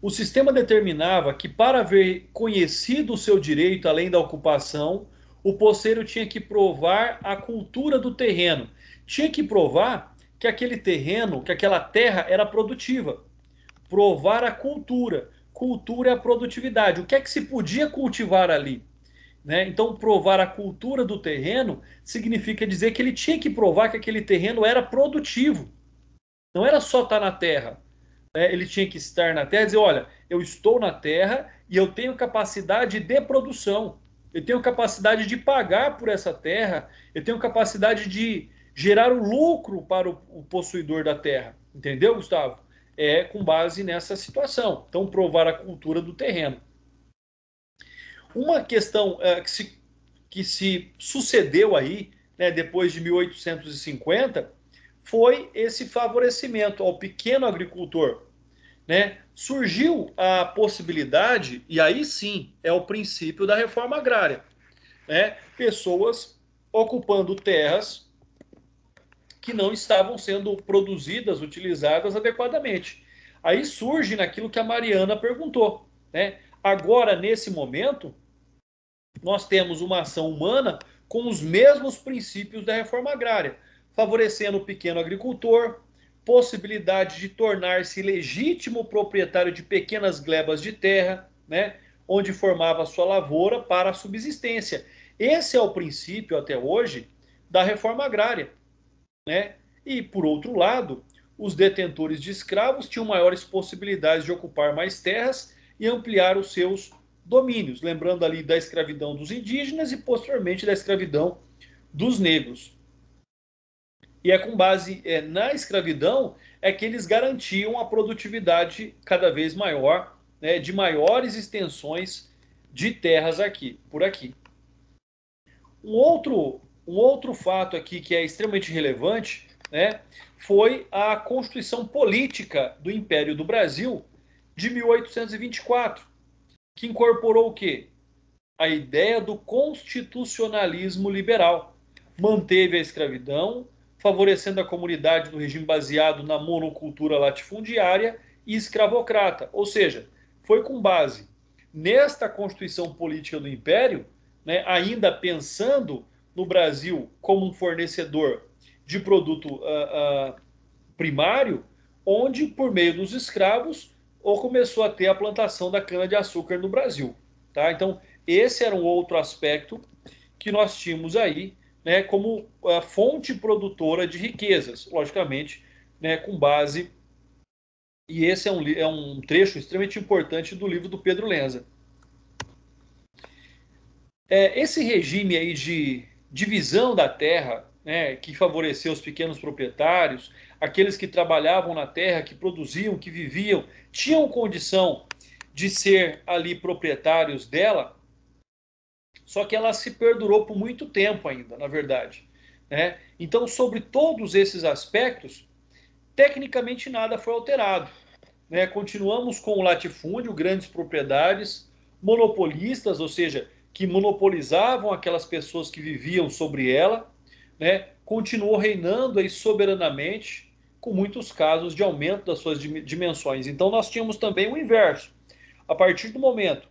O sistema determinava que, para haver conhecido o seu direito além da ocupação, o poceiro tinha que provar a cultura do terreno. Tinha que provar que aquele terreno, que aquela terra era produtiva. Provar a cultura. Cultura é a produtividade. O que é que se podia cultivar ali? Né? Então, provar a cultura do terreno significa dizer que ele tinha que provar que aquele terreno era produtivo. Não era só estar na terra. Ele tinha que estar na terra e dizer: olha, eu estou na terra e eu tenho capacidade de produção, eu tenho capacidade de pagar por essa terra, eu tenho capacidade de gerar o lucro para o possuidor da terra. Entendeu, Gustavo? É com base nessa situação. Então, provar a cultura do terreno. Uma questão que se sucedeu aí, né, depois de 1850, foi esse favorecimento ao pequeno agricultor. Né? Surgiu a possibilidade, e aí sim é o princípio da reforma agrária, né? Pessoas ocupando terras que não estavam sendo produzidas, utilizadas adequadamente. Aí surge naquilo que a Mariana perguntou, né? Agora, nesse momento, nós temos uma ação humana com os mesmos princípios da reforma agrária, favorecendo o pequeno agricultor, possibilidade de tornar-se legítimo proprietário de pequenas glebas de terra, né, onde formava sua lavoura para a subsistência. Esse é o princípio, até hoje, da reforma agrária, né? E, por outro lado, os detentores de escravos tinham maiores possibilidades de ocupar mais terras e ampliar os seus domínios, lembrando ali da escravidão dos indígenas e, posteriormente, da escravidão dos negros. E é com base na escravidão é que eles garantiam a produtividade cada vez maior, né, de maiores extensões de terras por aqui. Um outro fato aqui que é extremamente relevante, né, foi a Constituição Política do Império do Brasil de 1824, que incorporou o quê? A ideia do constitucionalismo liberal. Manteve a escravidão, favorecendo a comunidade do regime baseado na monocultura latifundiária e escravocrata. Ou seja, foi com base nesta Constituição Política do Império, né, ainda pensando no Brasil como um fornecedor de produto primário, onde, por meio dos escravos, começou a ter a plantação da cana-de-açúcar no Brasil. Tá? Então, esse era um outro aspecto que nós tínhamos aí, né, como a fonte produtora de riquezas, logicamente, né, com base... E esse é um trecho extremamente importante do livro do Pedro Lenza. Esse regime aí de divisão da terra, né, que favoreceu os pequenos proprietários, aqueles que trabalhavam na terra, que produziam, que viviam, tinham condição de ser ali proprietários dela, só que ela se perdurou por muito tempo ainda, na verdade, né? Então, sobre todos esses aspectos, tecnicamente nada foi alterado, né? Continuamos com o latifúndio, grandes propriedades, monopolistas, ou seja, que monopolizavam aquelas pessoas que viviam sobre ela, né? Continuou reinando aí soberanamente, com muitos casos de aumento das suas dimensões. Então nós tínhamos também o inverso. A partir do momento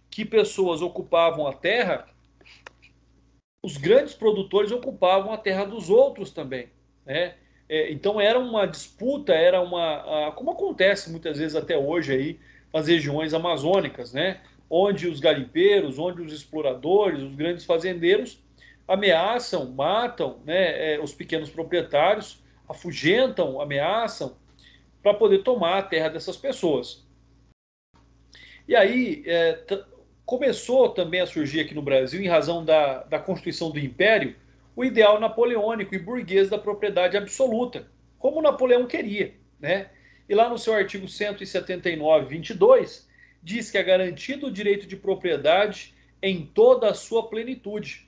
que pessoas ocupavam a terra, os grandes produtores ocupavam a terra dos outros também, né? Então era uma disputa, como acontece muitas vezes até hoje aí nas regiões amazônicas, né? Onde os garimpeiros, onde os exploradores, os grandes fazendeiros ameaçam, matam, né, os pequenos proprietários, afugentam, ameaçam, para poder tomar a terra dessas pessoas. E aí começou também a surgir aqui no Brasil, em razão da Constituição do Império, o ideal napoleônico e burguês da propriedade absoluta, como Napoleão queria, né? E lá no seu artigo 179, 22, diz que é garantido o direito de propriedade em toda a sua plenitude,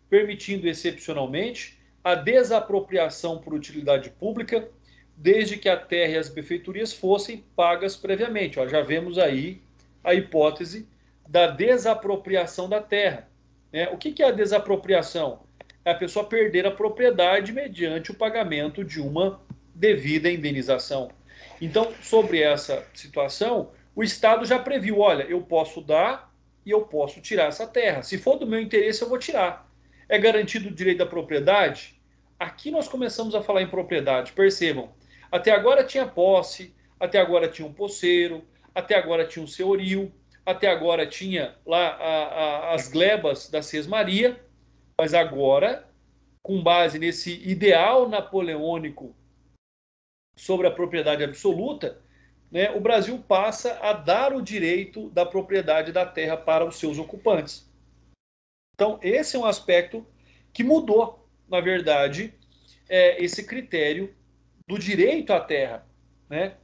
permitindo excepcionalmente a desapropriação por utilidade pública, desde que a terra e as benfeitorias fossem pagas previamente. Ó, já vemos aí a hipótese da desapropriação da terra, né? O que é a desapropriação? É a pessoa perder a propriedade mediante o pagamento de uma devida indenização. Então, sobre essa situação, o Estado já previu, olha, eu posso dar e eu posso tirar essa terra. Se for do meu interesse, eu vou tirar. É garantido o direito da propriedade? Aqui nós começamos a falar em propriedade, percebam. Até agora tinha posse, até agora tinha um poceiro, até agora tinha um senhorio, até agora tinha lá as glebas da Sesmaria, mas agora, com base nesse ideal napoleônico sobre a propriedade absoluta, né, o Brasil passa a dar o direito da propriedade da terra para os seus ocupantes. Então, esse é um aspecto que mudou, na verdade, esse critério do direito à terra, né?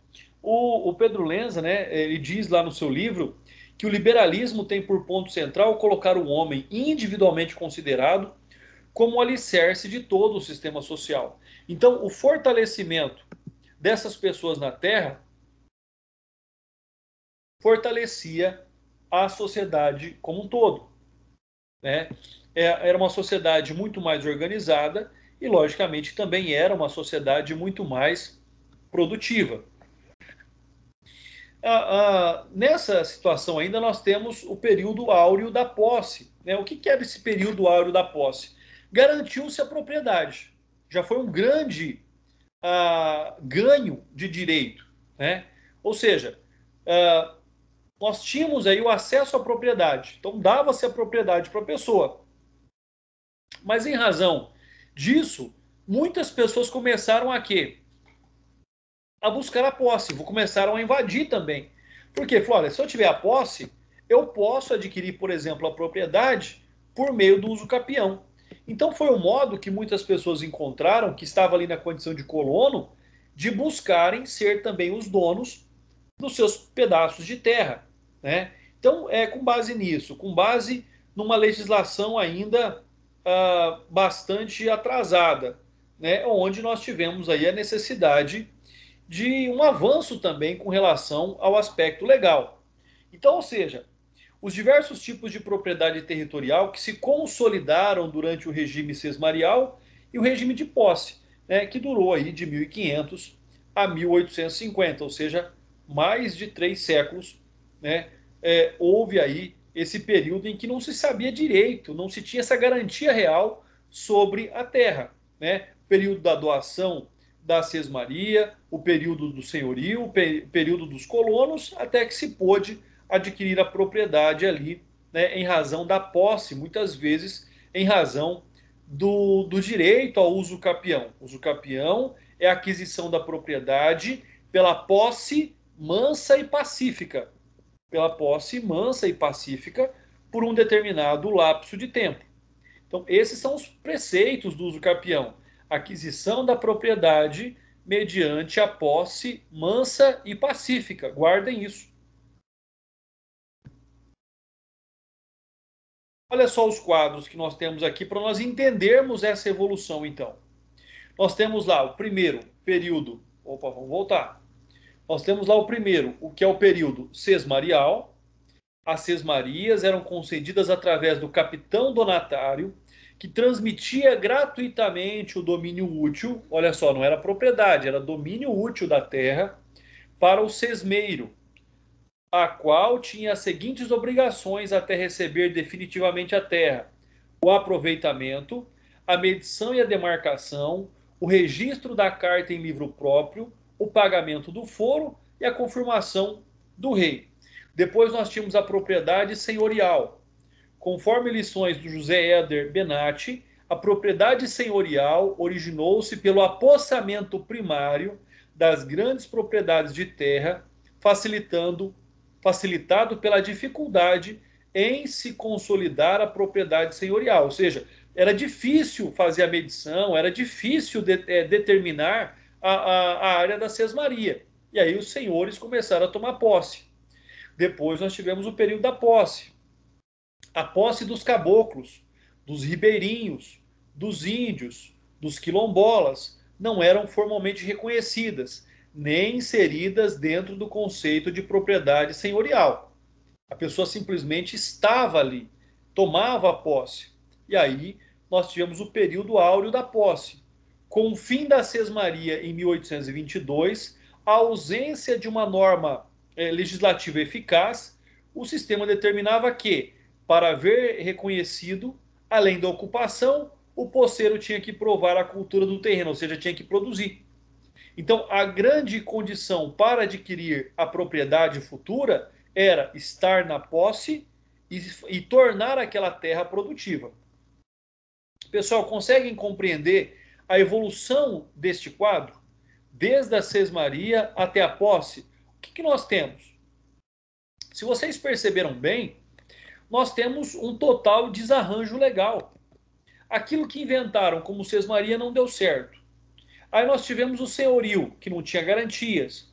O Pedro Lenza, né, ele diz lá no seu livro que o liberalismo tem por ponto central colocar o homem individualmente considerado como o alicerce de todo o sistema social. Então, o fortalecimento dessas pessoas na terra fortalecia a sociedade como um todo, né? Era uma sociedade muito mais organizada e, logicamente, também era uma sociedade muito mais produtiva. Nessa situação ainda nós temos o período áureo da posse, né? O que era esse período áureo da posse? Garantiu-se a propriedade. Já foi um grande ganho de direito, né? Ou seja, nós tínhamos aí o acesso à propriedade, então dava-se a propriedade para a pessoa. Mas em razão disso, muitas pessoas começaram a quê? A buscar a posse, começaram a invadir também. Porque, olha, se eu tiver a posse, eu posso adquirir, por exemplo, a propriedade por meio do uso capião. Então foi um modo que muitas pessoas encontraram, que estava ali na condição de colono, de buscarem ser também os donos dos seus pedaços de terra, né? Então, com base nisso, com base numa legislação ainda bastante atrasada, né? Onde nós tivemos aí a necessidade de um avanço também com relação ao aspecto legal. Então, ou seja, os diversos tipos de propriedade territorial que se consolidaram durante o regime sesmarial e o regime de posse, né, que durou aí de 1500 a 1850, ou seja, mais de 3 séculos, né, houve aí esse período em que não se sabia direito, não se tinha essa garantia real sobre a terra, né? O período da doação da sesmaria, o período do senhorio, o período dos colonos, até que se pôde adquirir a propriedade ali, né, em razão da posse, muitas vezes em razão do direito ao uso capião. Uso capião é a aquisição da propriedade pela posse mansa e pacífica. Pela posse mansa e pacífica por um determinado lapso de tempo. Então, esses são os preceitos do uso capião. Aquisição da propriedade mediante a posse mansa e pacífica. Guardem isso. Olha só os quadros que nós temos aqui para nós entendermos essa evolução, então. Nós temos lá o primeiro período. Opa, vamos voltar. Nós temos lá o primeiro, o que é o período sesmarial. As sesmarias eram concedidas através do capitão donatário, que transmitia gratuitamente o domínio útil. Olha só, não era propriedade, era domínio útil da terra para o sesmeiro, a qual tinha as seguintes obrigações até receber definitivamente a terra: o aproveitamento, a medição e a demarcação, o registro da carta em livro próprio, o pagamento do foro e a confirmação do rei. Depois nós tínhamos a propriedade senhorial. Conforme lições do José Éder Benatti, a propriedade senhorial originou-se pelo apossamento primário das grandes propriedades de terra, facilitado pela dificuldade em se consolidar a propriedade senhorial. Ou seja, era difícil fazer a medição, era difícil determinar a área da sesmaria. E aí os senhores começaram a tomar posse. Depois nós tivemos o período da posse. A posse dos caboclos, dos ribeirinhos, dos índios, dos quilombolas, não eram formalmente reconhecidas, nem inseridas dentro do conceito de propriedade senhorial. A pessoa simplesmente estava ali, tomava a posse. E aí nós tivemos o período áureo da posse. Com o fim da sesmaria em 1822, a ausência de uma norma legislativa eficaz, o sistema determinava que, para haver reconhecido, além da ocupação, o posseiro tinha que provar a cultura do terreno, ou seja, tinha que produzir. Então, a grande condição para adquirir a propriedade futura era estar na posse e tornar aquela terra produtiva. Pessoal, conseguem compreender a evolução deste quadro? Desde a sesmaria até a posse, o que nós temos? Se vocês perceberam bem, nós temos um total desarranjo legal. Aquilo que inventaram como sesmaria não deu certo. Aí nós tivemos o senhorio, que não tinha garantias.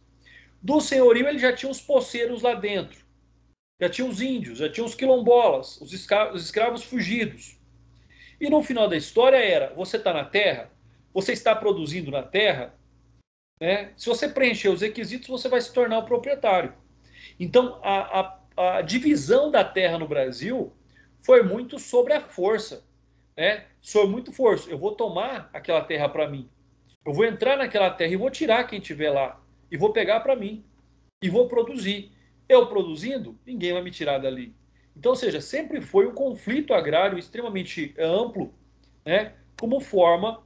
Do senhorio ele já tinha os poceiros lá dentro. Já tinha os índios, já tinha os quilombolas, os escravos fugidos. E no final da história era, você está na terra, você está produzindo na terra, né? Se você preencher os requisitos, você vai se tornar o proprietário. Então, a divisão da terra no Brasil foi muito sobre a força, né? Sobre muito força. Eu vou tomar aquela terra para mim. Eu vou entrar naquela terra e vou tirar quem estiver lá. E vou pegar para mim. E vou produzir. Eu produzindo, ninguém vai me tirar dali. Então, ou seja, sempre foi um conflito agrário extremamente amplo, né? Como forma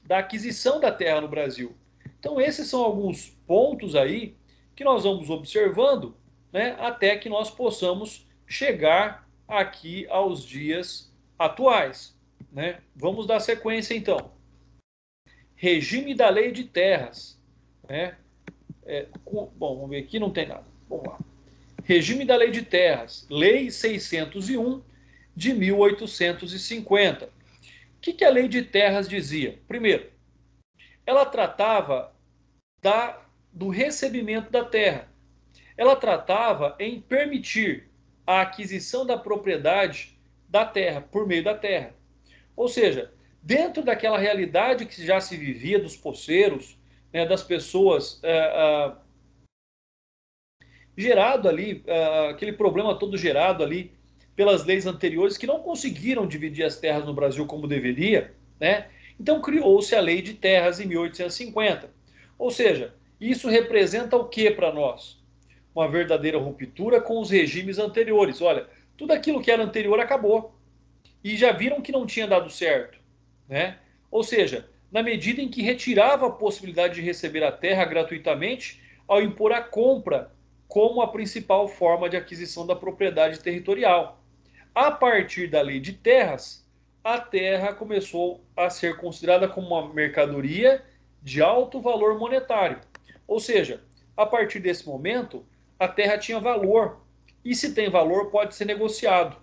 da aquisição da terra no Brasil. Então, esses são alguns pontos aí que nós vamos observando, né, até que nós possamos chegar aqui aos dias atuais, né? Vamos dar sequência, então. Regime da lei de terras, né? Bom, vamos ver aqui, não tem nada. Vamos lá. Regime da lei de terras, Lei 601 de 1850. O que a lei de terras dizia? Primeiro, ela tratava do recebimento da terra. Ela tratava em permitir a aquisição da propriedade da terra, por meio da terra. Ou seja, dentro daquela realidade que já se vivia dos poceiros, né, das pessoas gerado ali, aquele problema todo gerado ali pelas leis anteriores que não conseguiram dividir as terras no Brasil como deveria, né? Então criou-se a Lei de Terras em 1850. Ou seja, isso representa o que para nós? Uma verdadeira ruptura com os regimes anteriores. Olha, tudo aquilo que era anterior acabou. E já viram que não tinha dado certo, né? Ou seja, na medida em que retirava a possibilidade de receber a terra gratuitamente, ao impor a compra como a principal forma de aquisição da propriedade territorial. A partir da lei de terras, a terra começou a ser considerada como uma mercadoria de alto valor monetário. Ou seja, a partir desse momento, a terra tinha valor. E se tem valor, pode ser negociado.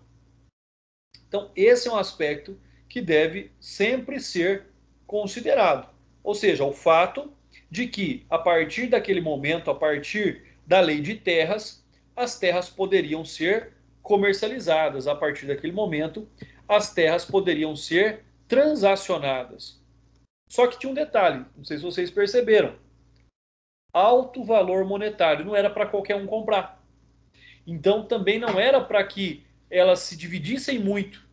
Então, esse é um aspecto que deve sempre ser considerado. Ou seja, o fato de que, a partir daquele momento, a partir da lei de terras, as terras poderiam ser comercializadas. A partir daquele momento, as terras poderiam ser transacionadas. Só que tinha um detalhe, não sei se vocês perceberam. Alto valor monetário, não era para qualquer um comprar. Então também não era para que elas se dividissem muito.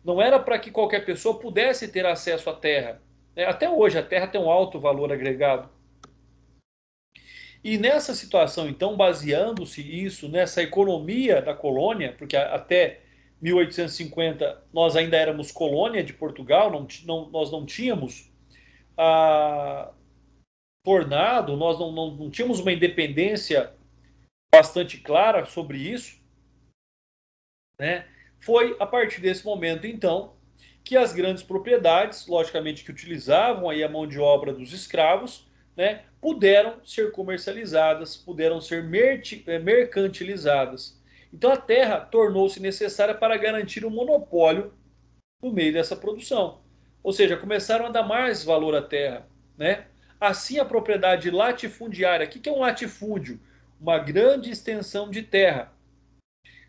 Não era para que qualquer pessoa pudesse ter acesso à terra. Até hoje a terra tem um alto valor agregado. E nessa situação, então, baseando-se isso nessa economia da colônia, porque até 1850 nós ainda éramos colônia de Portugal, nós não tínhamos tornado, nós não tínhamos uma independência bastante clara sobre isso, né? Foi a partir desse momento, então, que as grandes propriedades, logicamente que utilizavam aí a mão de obra dos escravos, né, puderam ser comercializadas, puderam ser mercantilizadas. Então a terra tornou-se necessária para garantir o monopólio no meio dessa produção. Ou seja, começaram a dar mais valor à terra, né? Assim a propriedade latifundiária, o que é um latifúndio? Uma grande extensão de terra.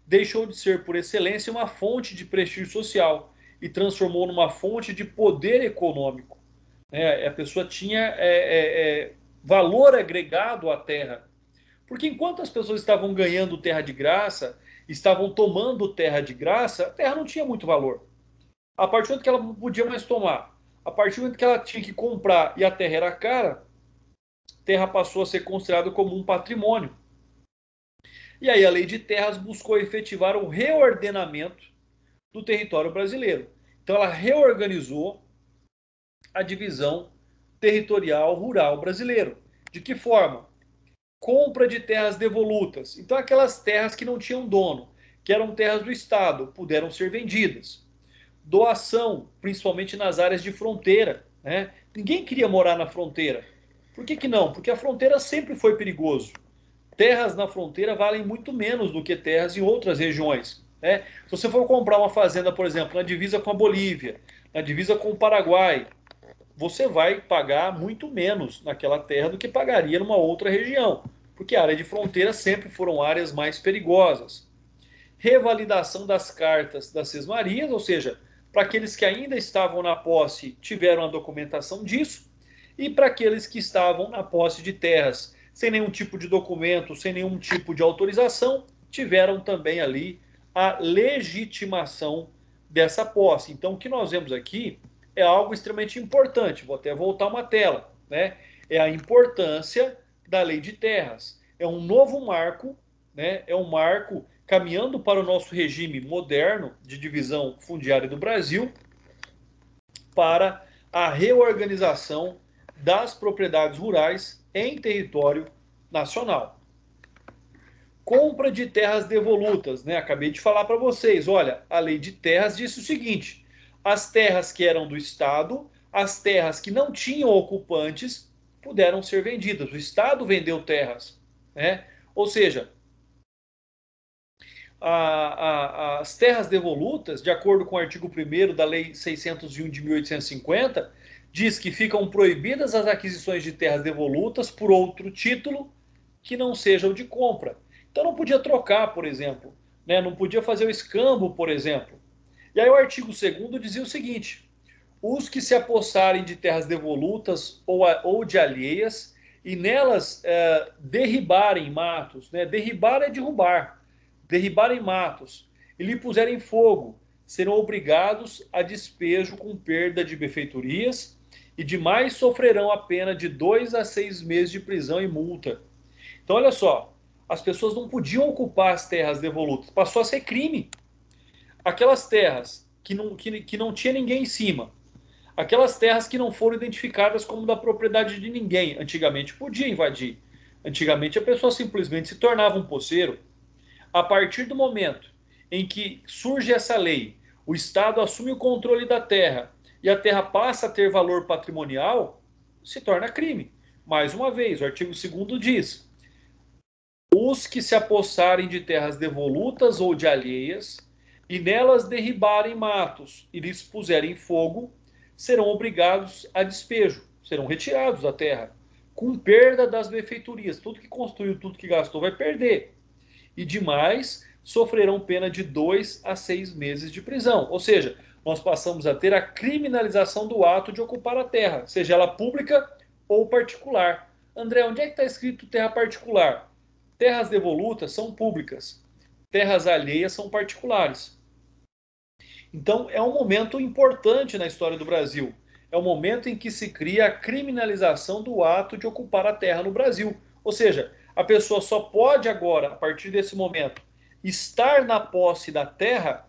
Deixou de ser, por excelência, uma fonte de prestígio social e transformou numa fonte de poder econômico. A pessoa tinha valor agregado à terra. Porque enquanto as pessoas estavam ganhando terra de graça, estavam tomando terra de graça, a terra não tinha muito valor. A partir do momento que ela não podia mais tomar, a partir do momento que ela tinha que comprar e a terra era cara, a terra passou a ser considerada como um patrimônio. E aí a lei de terras buscou efetivar o reordenamento do território brasileiro. Então ela reorganizou a divisão territorial rural brasileiro. De que forma? Compra de terras devolutas. Então aquelas terras que não tinham dono, que eram terras do Estado, puderam ser vendidas. Doação, principalmente nas áreas de fronteira, né? Ninguém queria morar na fronteira. Por que não? Porque a fronteira sempre foi perigoso. Terras na fronteira valem muito menos do que terras em outras regiões, né? Se você for comprar uma fazenda, por exemplo, na divisa com a Bolívia, na divisa com o Paraguai, você vai pagar muito menos naquela terra do que pagaria numa outra região, porque a área de fronteira sempre foram áreas mais perigosas. Revalidação das cartas das sesmarias, ou seja, para aqueles que ainda estavam na posse, tiveram a documentação disso, e para aqueles que estavam na posse de terras sem nenhum tipo de documento, sem nenhum tipo de autorização, tiveram também ali a legitimação dessa posse. Então, o que nós vemos aqui é algo extremamente importante. Vou até voltar uma tela, né? É a importância da lei de terras. É um novo marco, né? É um marco caminhando para o nosso regime moderno de divisão fundiária do Brasil, para a reorganização das propriedades rurais em território nacional. Compra de terras devolutas, né? Acabei de falar para vocês, olha, a lei de terras disse o seguinte: as terras que eram do Estado, as terras que não tinham ocupantes, puderam ser vendidas. O Estado vendeu terras, né? Ou seja, as terras devolutas, de acordo com o artigo 1º da Lei 601 de 1850, diz que ficam proibidas as aquisições de terras devolutas por outro título que não seja o de compra. Então não podia trocar, por exemplo, né? Não podia fazer o escambo, por exemplo. E aí o artigo 2º dizia o seguinte: os que se apossarem de terras devolutas ou de alheias e nelas derribarem matos, né? Derribar é derrubar, derribarem matos e lhe puserem fogo, serão obrigados a despejo com perda de benfeitorias e demais sofrerão a pena de 2 a 6 meses de prisão e multa. Então olha só, as pessoas não podiam ocupar as terras devolutas, passou a ser crime. Aquelas terras que não tinha ninguém em cima, aquelas terras que não foram identificadas como da propriedade de ninguém, antigamente podia invadir. Antigamente a pessoa simplesmente se tornava um poceiro. A partir do momento em que surge essa lei, o Estado assume o controle da terra e a terra passa a ter valor patrimonial, se torna crime. Mais uma vez, o artigo 2º diz: os que se apossarem de terras devolutas ou de alheias e nelas derribarem matos e lhes puserem fogo, serão obrigados a despejo, serão retirados da terra, com perda das benfeitorias. Tudo que construiu, tudo que gastou vai perder. E demais, sofrerão pena de 2 a 6 meses de prisão. Ou seja, nós passamos a ter a criminalização do ato de ocupar a terra, seja ela pública ou particular. André, onde é que está escrito terra particular? Terras devolutas são públicas, terras alheias são particulares. Então, é um momento importante na história do Brasil. É o momento em que se cria a criminalização do ato de ocupar a terra no Brasil. Ou seja, a pessoa só pode agora, a partir desse momento, estar na posse da terra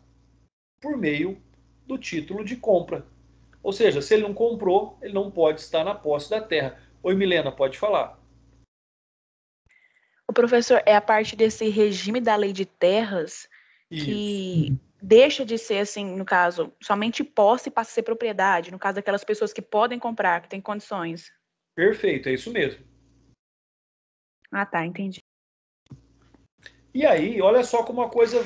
por meio do título de compra. Ou seja, se ele não comprou, ele não pode estar na posse da terra. Oi, Milena, pode falar. O professor, é a parte desse regime da lei de terras que Isso. deixa de ser, assim, no caso, somente posse e passa a ser propriedade, no caso daquelas pessoas que podem comprar, que têm condições. Perfeito, é isso mesmo. Ah, tá, entendi. E aí, olha só como a coisa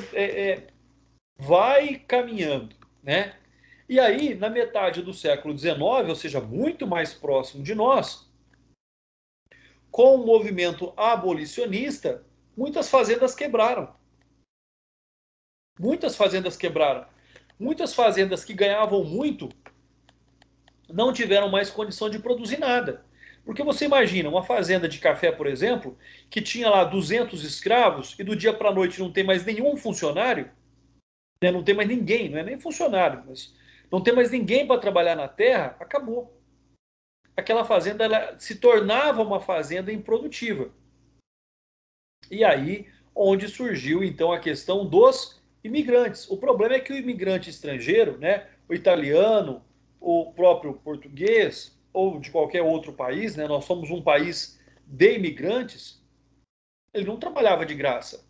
vai caminhando, né? E aí, na metade do século XIX, ou seja, muito mais próximo de nós, com o movimento abolicionista, muitas fazendas quebraram. Muitas fazendas quebraram. Muitas fazendas que ganhavam muito não tiveram mais condição de produzir nada. Porque você imagina, uma fazenda de café, por exemplo, que tinha lá 200 escravos e do dia para a noite não tem mais nenhum funcionário, né? Não tem mais ninguém, não é nem funcionário, mas não tem mais ninguém para trabalhar na terra, acabou. Aquela fazenda ela se tornava uma fazenda improdutiva. E aí, onde surgiu então a questão dos imigrantes. O problema é que o imigrante estrangeiro, né, o italiano, o próprio português ou de qualquer outro país, né, nós somos um país de imigrantes, ele não trabalhava de graça.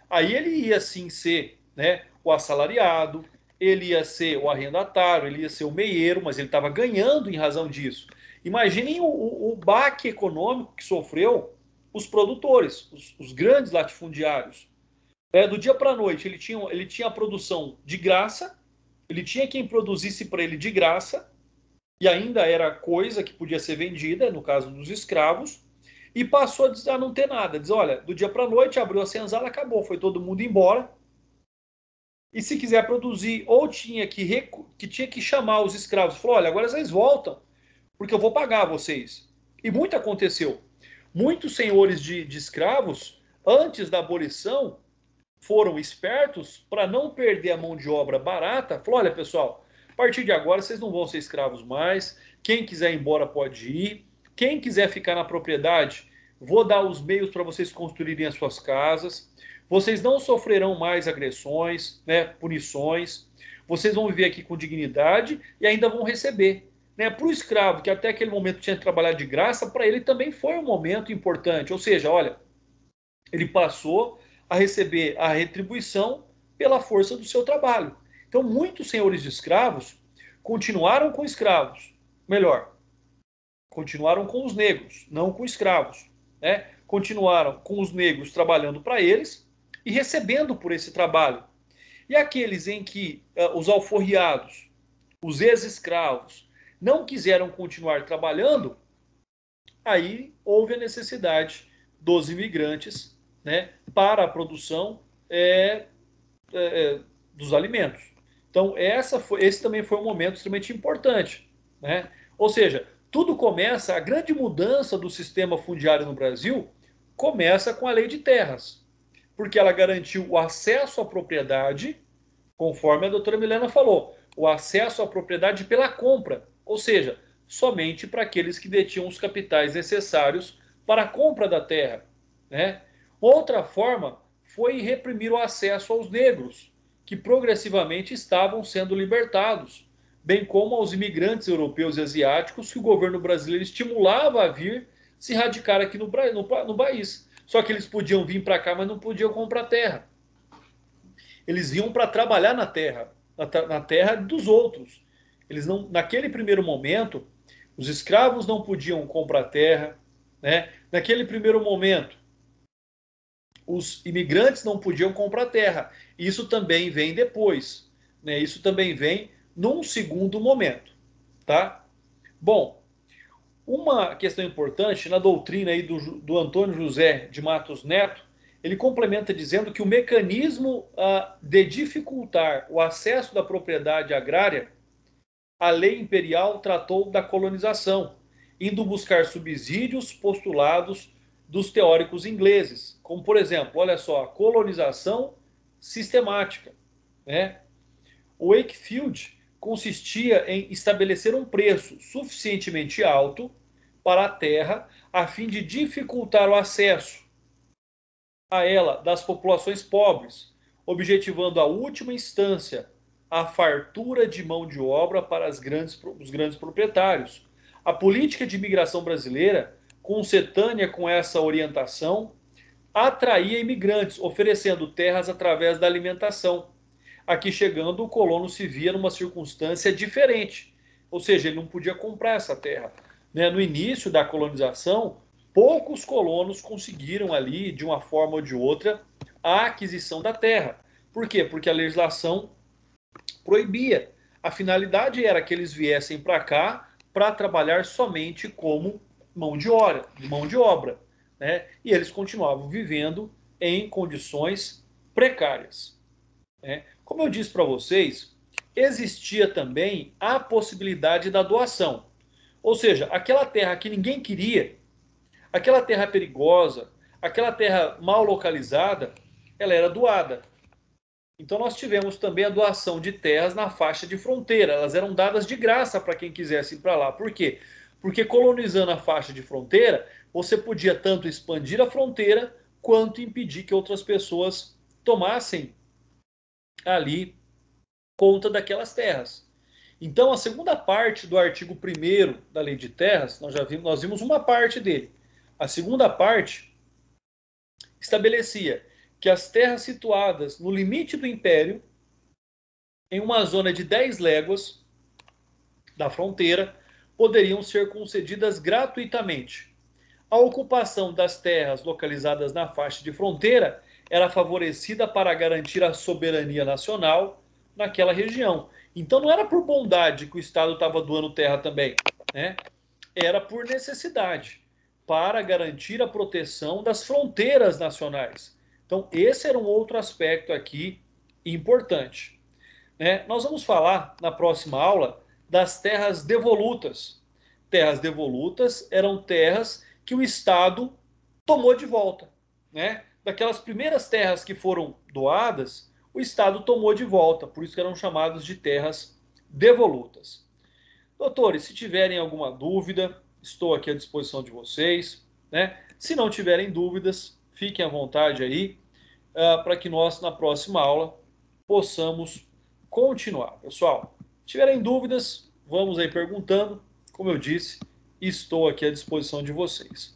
Aí ele ia sim ser, né, o assalariado, ele ia ser o arrendatário, ele ia ser o meieiro, mas ele estava ganhando em razão disso. Imaginem o baque econômico que sofreu os produtores, os grandes latifundiários. Do dia para a noite ele tinha a produção de graça, ele tinha quem produzisse para ele de graça, e ainda era coisa que podia ser vendida, no caso dos escravos, e passou a não ter nada. Diz, olha, do dia para a noite abriu a senzala, acabou, foi todo mundo embora. E se quiser produzir, ou tinha que chamar os escravos, falou, olha, agora vocês voltam, porque eu vou pagar vocês. E muito aconteceu. Muitos senhores de escravos, antes da abolição, foram espertos para não perder a mão de obra barata. Falou, olha, pessoal, a partir de agora vocês não vão ser escravos mais. Quem quiser ir embora pode ir. Quem quiser ficar na propriedade, vou dar os meios para vocês construírem as suas casas. Vocês não sofrerão mais agressões, né, punições. Vocês vão viver aqui com dignidade e ainda vão receber. né, para o escravo, que até aquele momento tinha trabalhado de graça, para ele também foi um momento importante. Ou seja, olha, ele passou a receber a retribuição pela força do seu trabalho. Então, muitos senhores de escravos continuaram com escravos. Melhor, continuaram com os negros, não com escravos. Né? Continuaram com os negros trabalhando para eles e recebendo por esse trabalho. E aqueles em que os alforriados, os ex-escravos, não quiseram continuar trabalhando, aí houve a necessidade dos imigrantes, né, para a produção dos alimentos. Então, esse também foi um momento extremamente importante. Né? Ou seja, tudo começa, a grande mudança do sistema fundiário no Brasil começa com a Lei de Terras, porque ela garantiu o acesso à propriedade, conforme a doutora Milena falou, o acesso à propriedade pela compra, ou seja, somente para aqueles que detinham os capitais necessários para a compra da terra. Né? Outra forma foi reprimir o acesso aos negros, que progressivamente estavam sendo libertados, bem como aos imigrantes europeus e asiáticos que o governo brasileiro estimulava a vir se radicar aqui no país. Só que eles podiam vir para cá, mas não podiam comprar terra. Eles vinham para trabalhar na terra dos outros. Eles não, naquele primeiro momento, os escravos não podiam comprar terra, né? Naquele primeiro momento, os imigrantes não podiam comprar terra. Isso também vem depois, né? Isso também vem num segundo momento, tá? Bom, uma questão importante na doutrina aí do Antônio José de Matos Neto, ele complementa dizendo que o mecanismo de dificultar o acesso da propriedade agrária, a lei imperial tratou da colonização, indo buscar subsídios postulados dos teóricos ingleses, como por exemplo, olha só, a colonização sistemática. Né? O Wakefield consistia em estabelecer um preço suficientemente alto para a terra a fim de dificultar o acesso a ela das populações pobres, objetivando a última instância a fartura de mão de obra para os grandes proprietários. A política de imigração brasileira, concetânea com essa orientação, atraía imigrantes, oferecendo terras através da alimentação. Aqui chegando, o colono se via numa circunstância diferente, ou seja, ele não podia comprar essa terra. Né? No início da colonização, poucos colonos conseguiram ali, de uma forma ou de outra, a aquisição da terra. Por quê? Porque a legislação proibia. A finalidade era que eles viessem para cá para trabalhar somente como mão de obra. Né? E eles continuavam vivendo em condições precárias. Né? Como eu disse para vocês, existia também a possibilidade da doação. Ou seja, aquela terra que ninguém queria, aquela terra perigosa, aquela terra mal localizada, ela era doada. Então nós tivemos também a doação de terras na faixa de fronteira. Elas eram dadas de graça para quem quisesse ir para lá. Por quê? Porque colonizando a faixa de fronteira, você podia tanto expandir a fronteira, quanto impedir que outras pessoas tomassem ali conta daquelas terras. Então a segunda parte do artigo 1º da Lei de Terras, nós vimos uma parte dele. A segunda parte estabelecia que as terras situadas no limite do império, em uma zona de 10 léguas da fronteira, poderiam ser concedidas gratuitamente. A ocupação das terras localizadas na faixa de fronteira era favorecida para garantir a soberania nacional naquela região. Então não era por bondade que o Estado estava doando terra também, né? Era por necessidade, para garantir a proteção das fronteiras nacionais. Então esse era um outro aspecto aqui importante. Né? Nós vamos falar na próxima aula das terras devolutas. Terras devolutas eram terras que o Estado tomou de volta. Né? Daquelas primeiras terras que foram doadas, o Estado tomou de volta, por isso que eram chamadas de terras devolutas. Doutores, se tiverem alguma dúvida, estou aqui à disposição de vocês. Né? Se não tiverem dúvidas, fiquem à vontade aí, para que nós, na próxima aula, possamos continuar. Pessoal, se tiverem dúvidas, vamos aí perguntando. Como eu disse, estou aqui à disposição de vocês.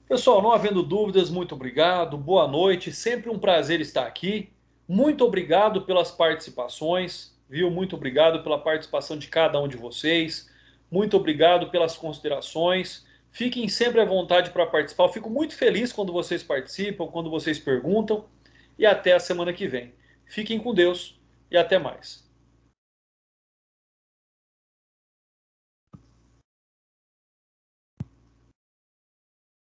Pessoal, não havendo dúvidas, muito obrigado, boa noite, sempre um prazer estar aqui. Muito obrigado pelas participações, viu? Muito obrigado pela participação de cada um de vocês. Muito obrigado pelas considerações. Fiquem sempre à vontade para participar. Eu fico muito feliz quando vocês participam, quando vocês perguntam. E até a semana que vem. Fiquem com Deus e até mais.